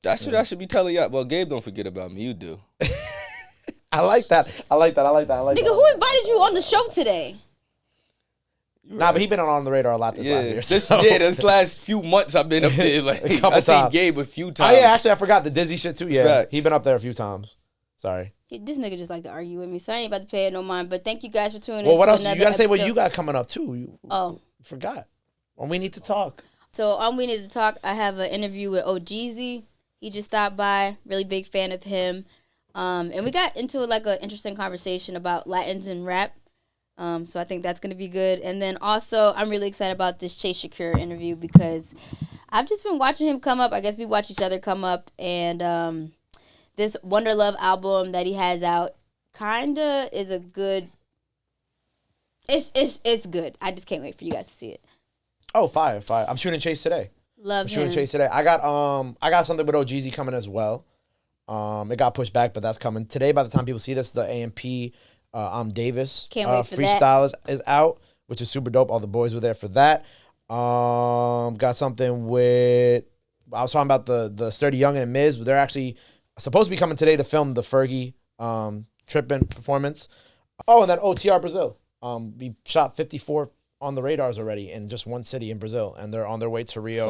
That's what I should be telling y'all. Well, Gabe, don't forget about me. You do. I like that. Nigga, who invited you on the show today? Nah, but he been on the radar a lot this last year. So. This last few months I've been up there. Like I seen times. Gabe a few Oh times. yeah, actually I forgot the Dizzy shit too. Yeah, Facts. he been up there a few times. Sorry. This nigga just like to argue with me, so I ain't about to pay it no mind. But thank you guys for tuning in. Well, what to else? You another gotta say what episode. you got coming up too. You forgot. When we need to talk. So on We Need to Talk, I have an interview with OGZ. He just stopped by. Really big fan of him. And we got into like an interesting conversation about Latins and rap. So I think that's going to be good. And then also, I'm really excited about this Chase Shakir interview because I've just been watching him come up. I guess we watch each other come up. And this Wonder Love album that he has out kind of is a good... It's good. I just can't wait for you guys to see it. Oh, fire. I'm shooting Chase today. Love him. Shooting Chase today. I got something with OGZ coming as well. It got pushed back, but that's coming today. By the time people see this, the AMP I'm Davis Can't wait for freestyle is out, which is super dope. All the boys were there for that. Got something with I was talking about the Sturdy Young and Miz, but they're actually supposed to be coming today to film the Fergie Trippin' performance. Oh, and then OTR Brazil. We shot 54 on the radars already in just one city in Brazil, and they're on their way to Rio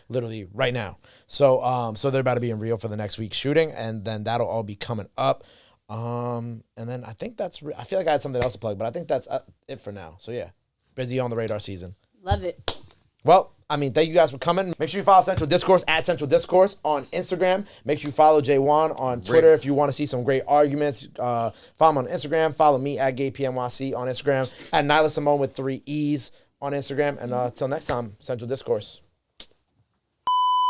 literally right now. So they're about to be in Rio for the next week shooting, and then that'll all be coming up. And then I think I feel like I had something else to plug, but I think that's it for now. So yeah, busy on the radar season. Love it. Well, I mean, thank you guys for coming. Make sure you follow Central Discourse at Central Discourse on Instagram. Make sure you follow Jaewon on Twitter if you want to see some great arguments. Follow him on Instagram. Follow me at GatePMYC on Instagram. At Nyla Symone with 3 E's on Instagram. And until next time, Central Discourse.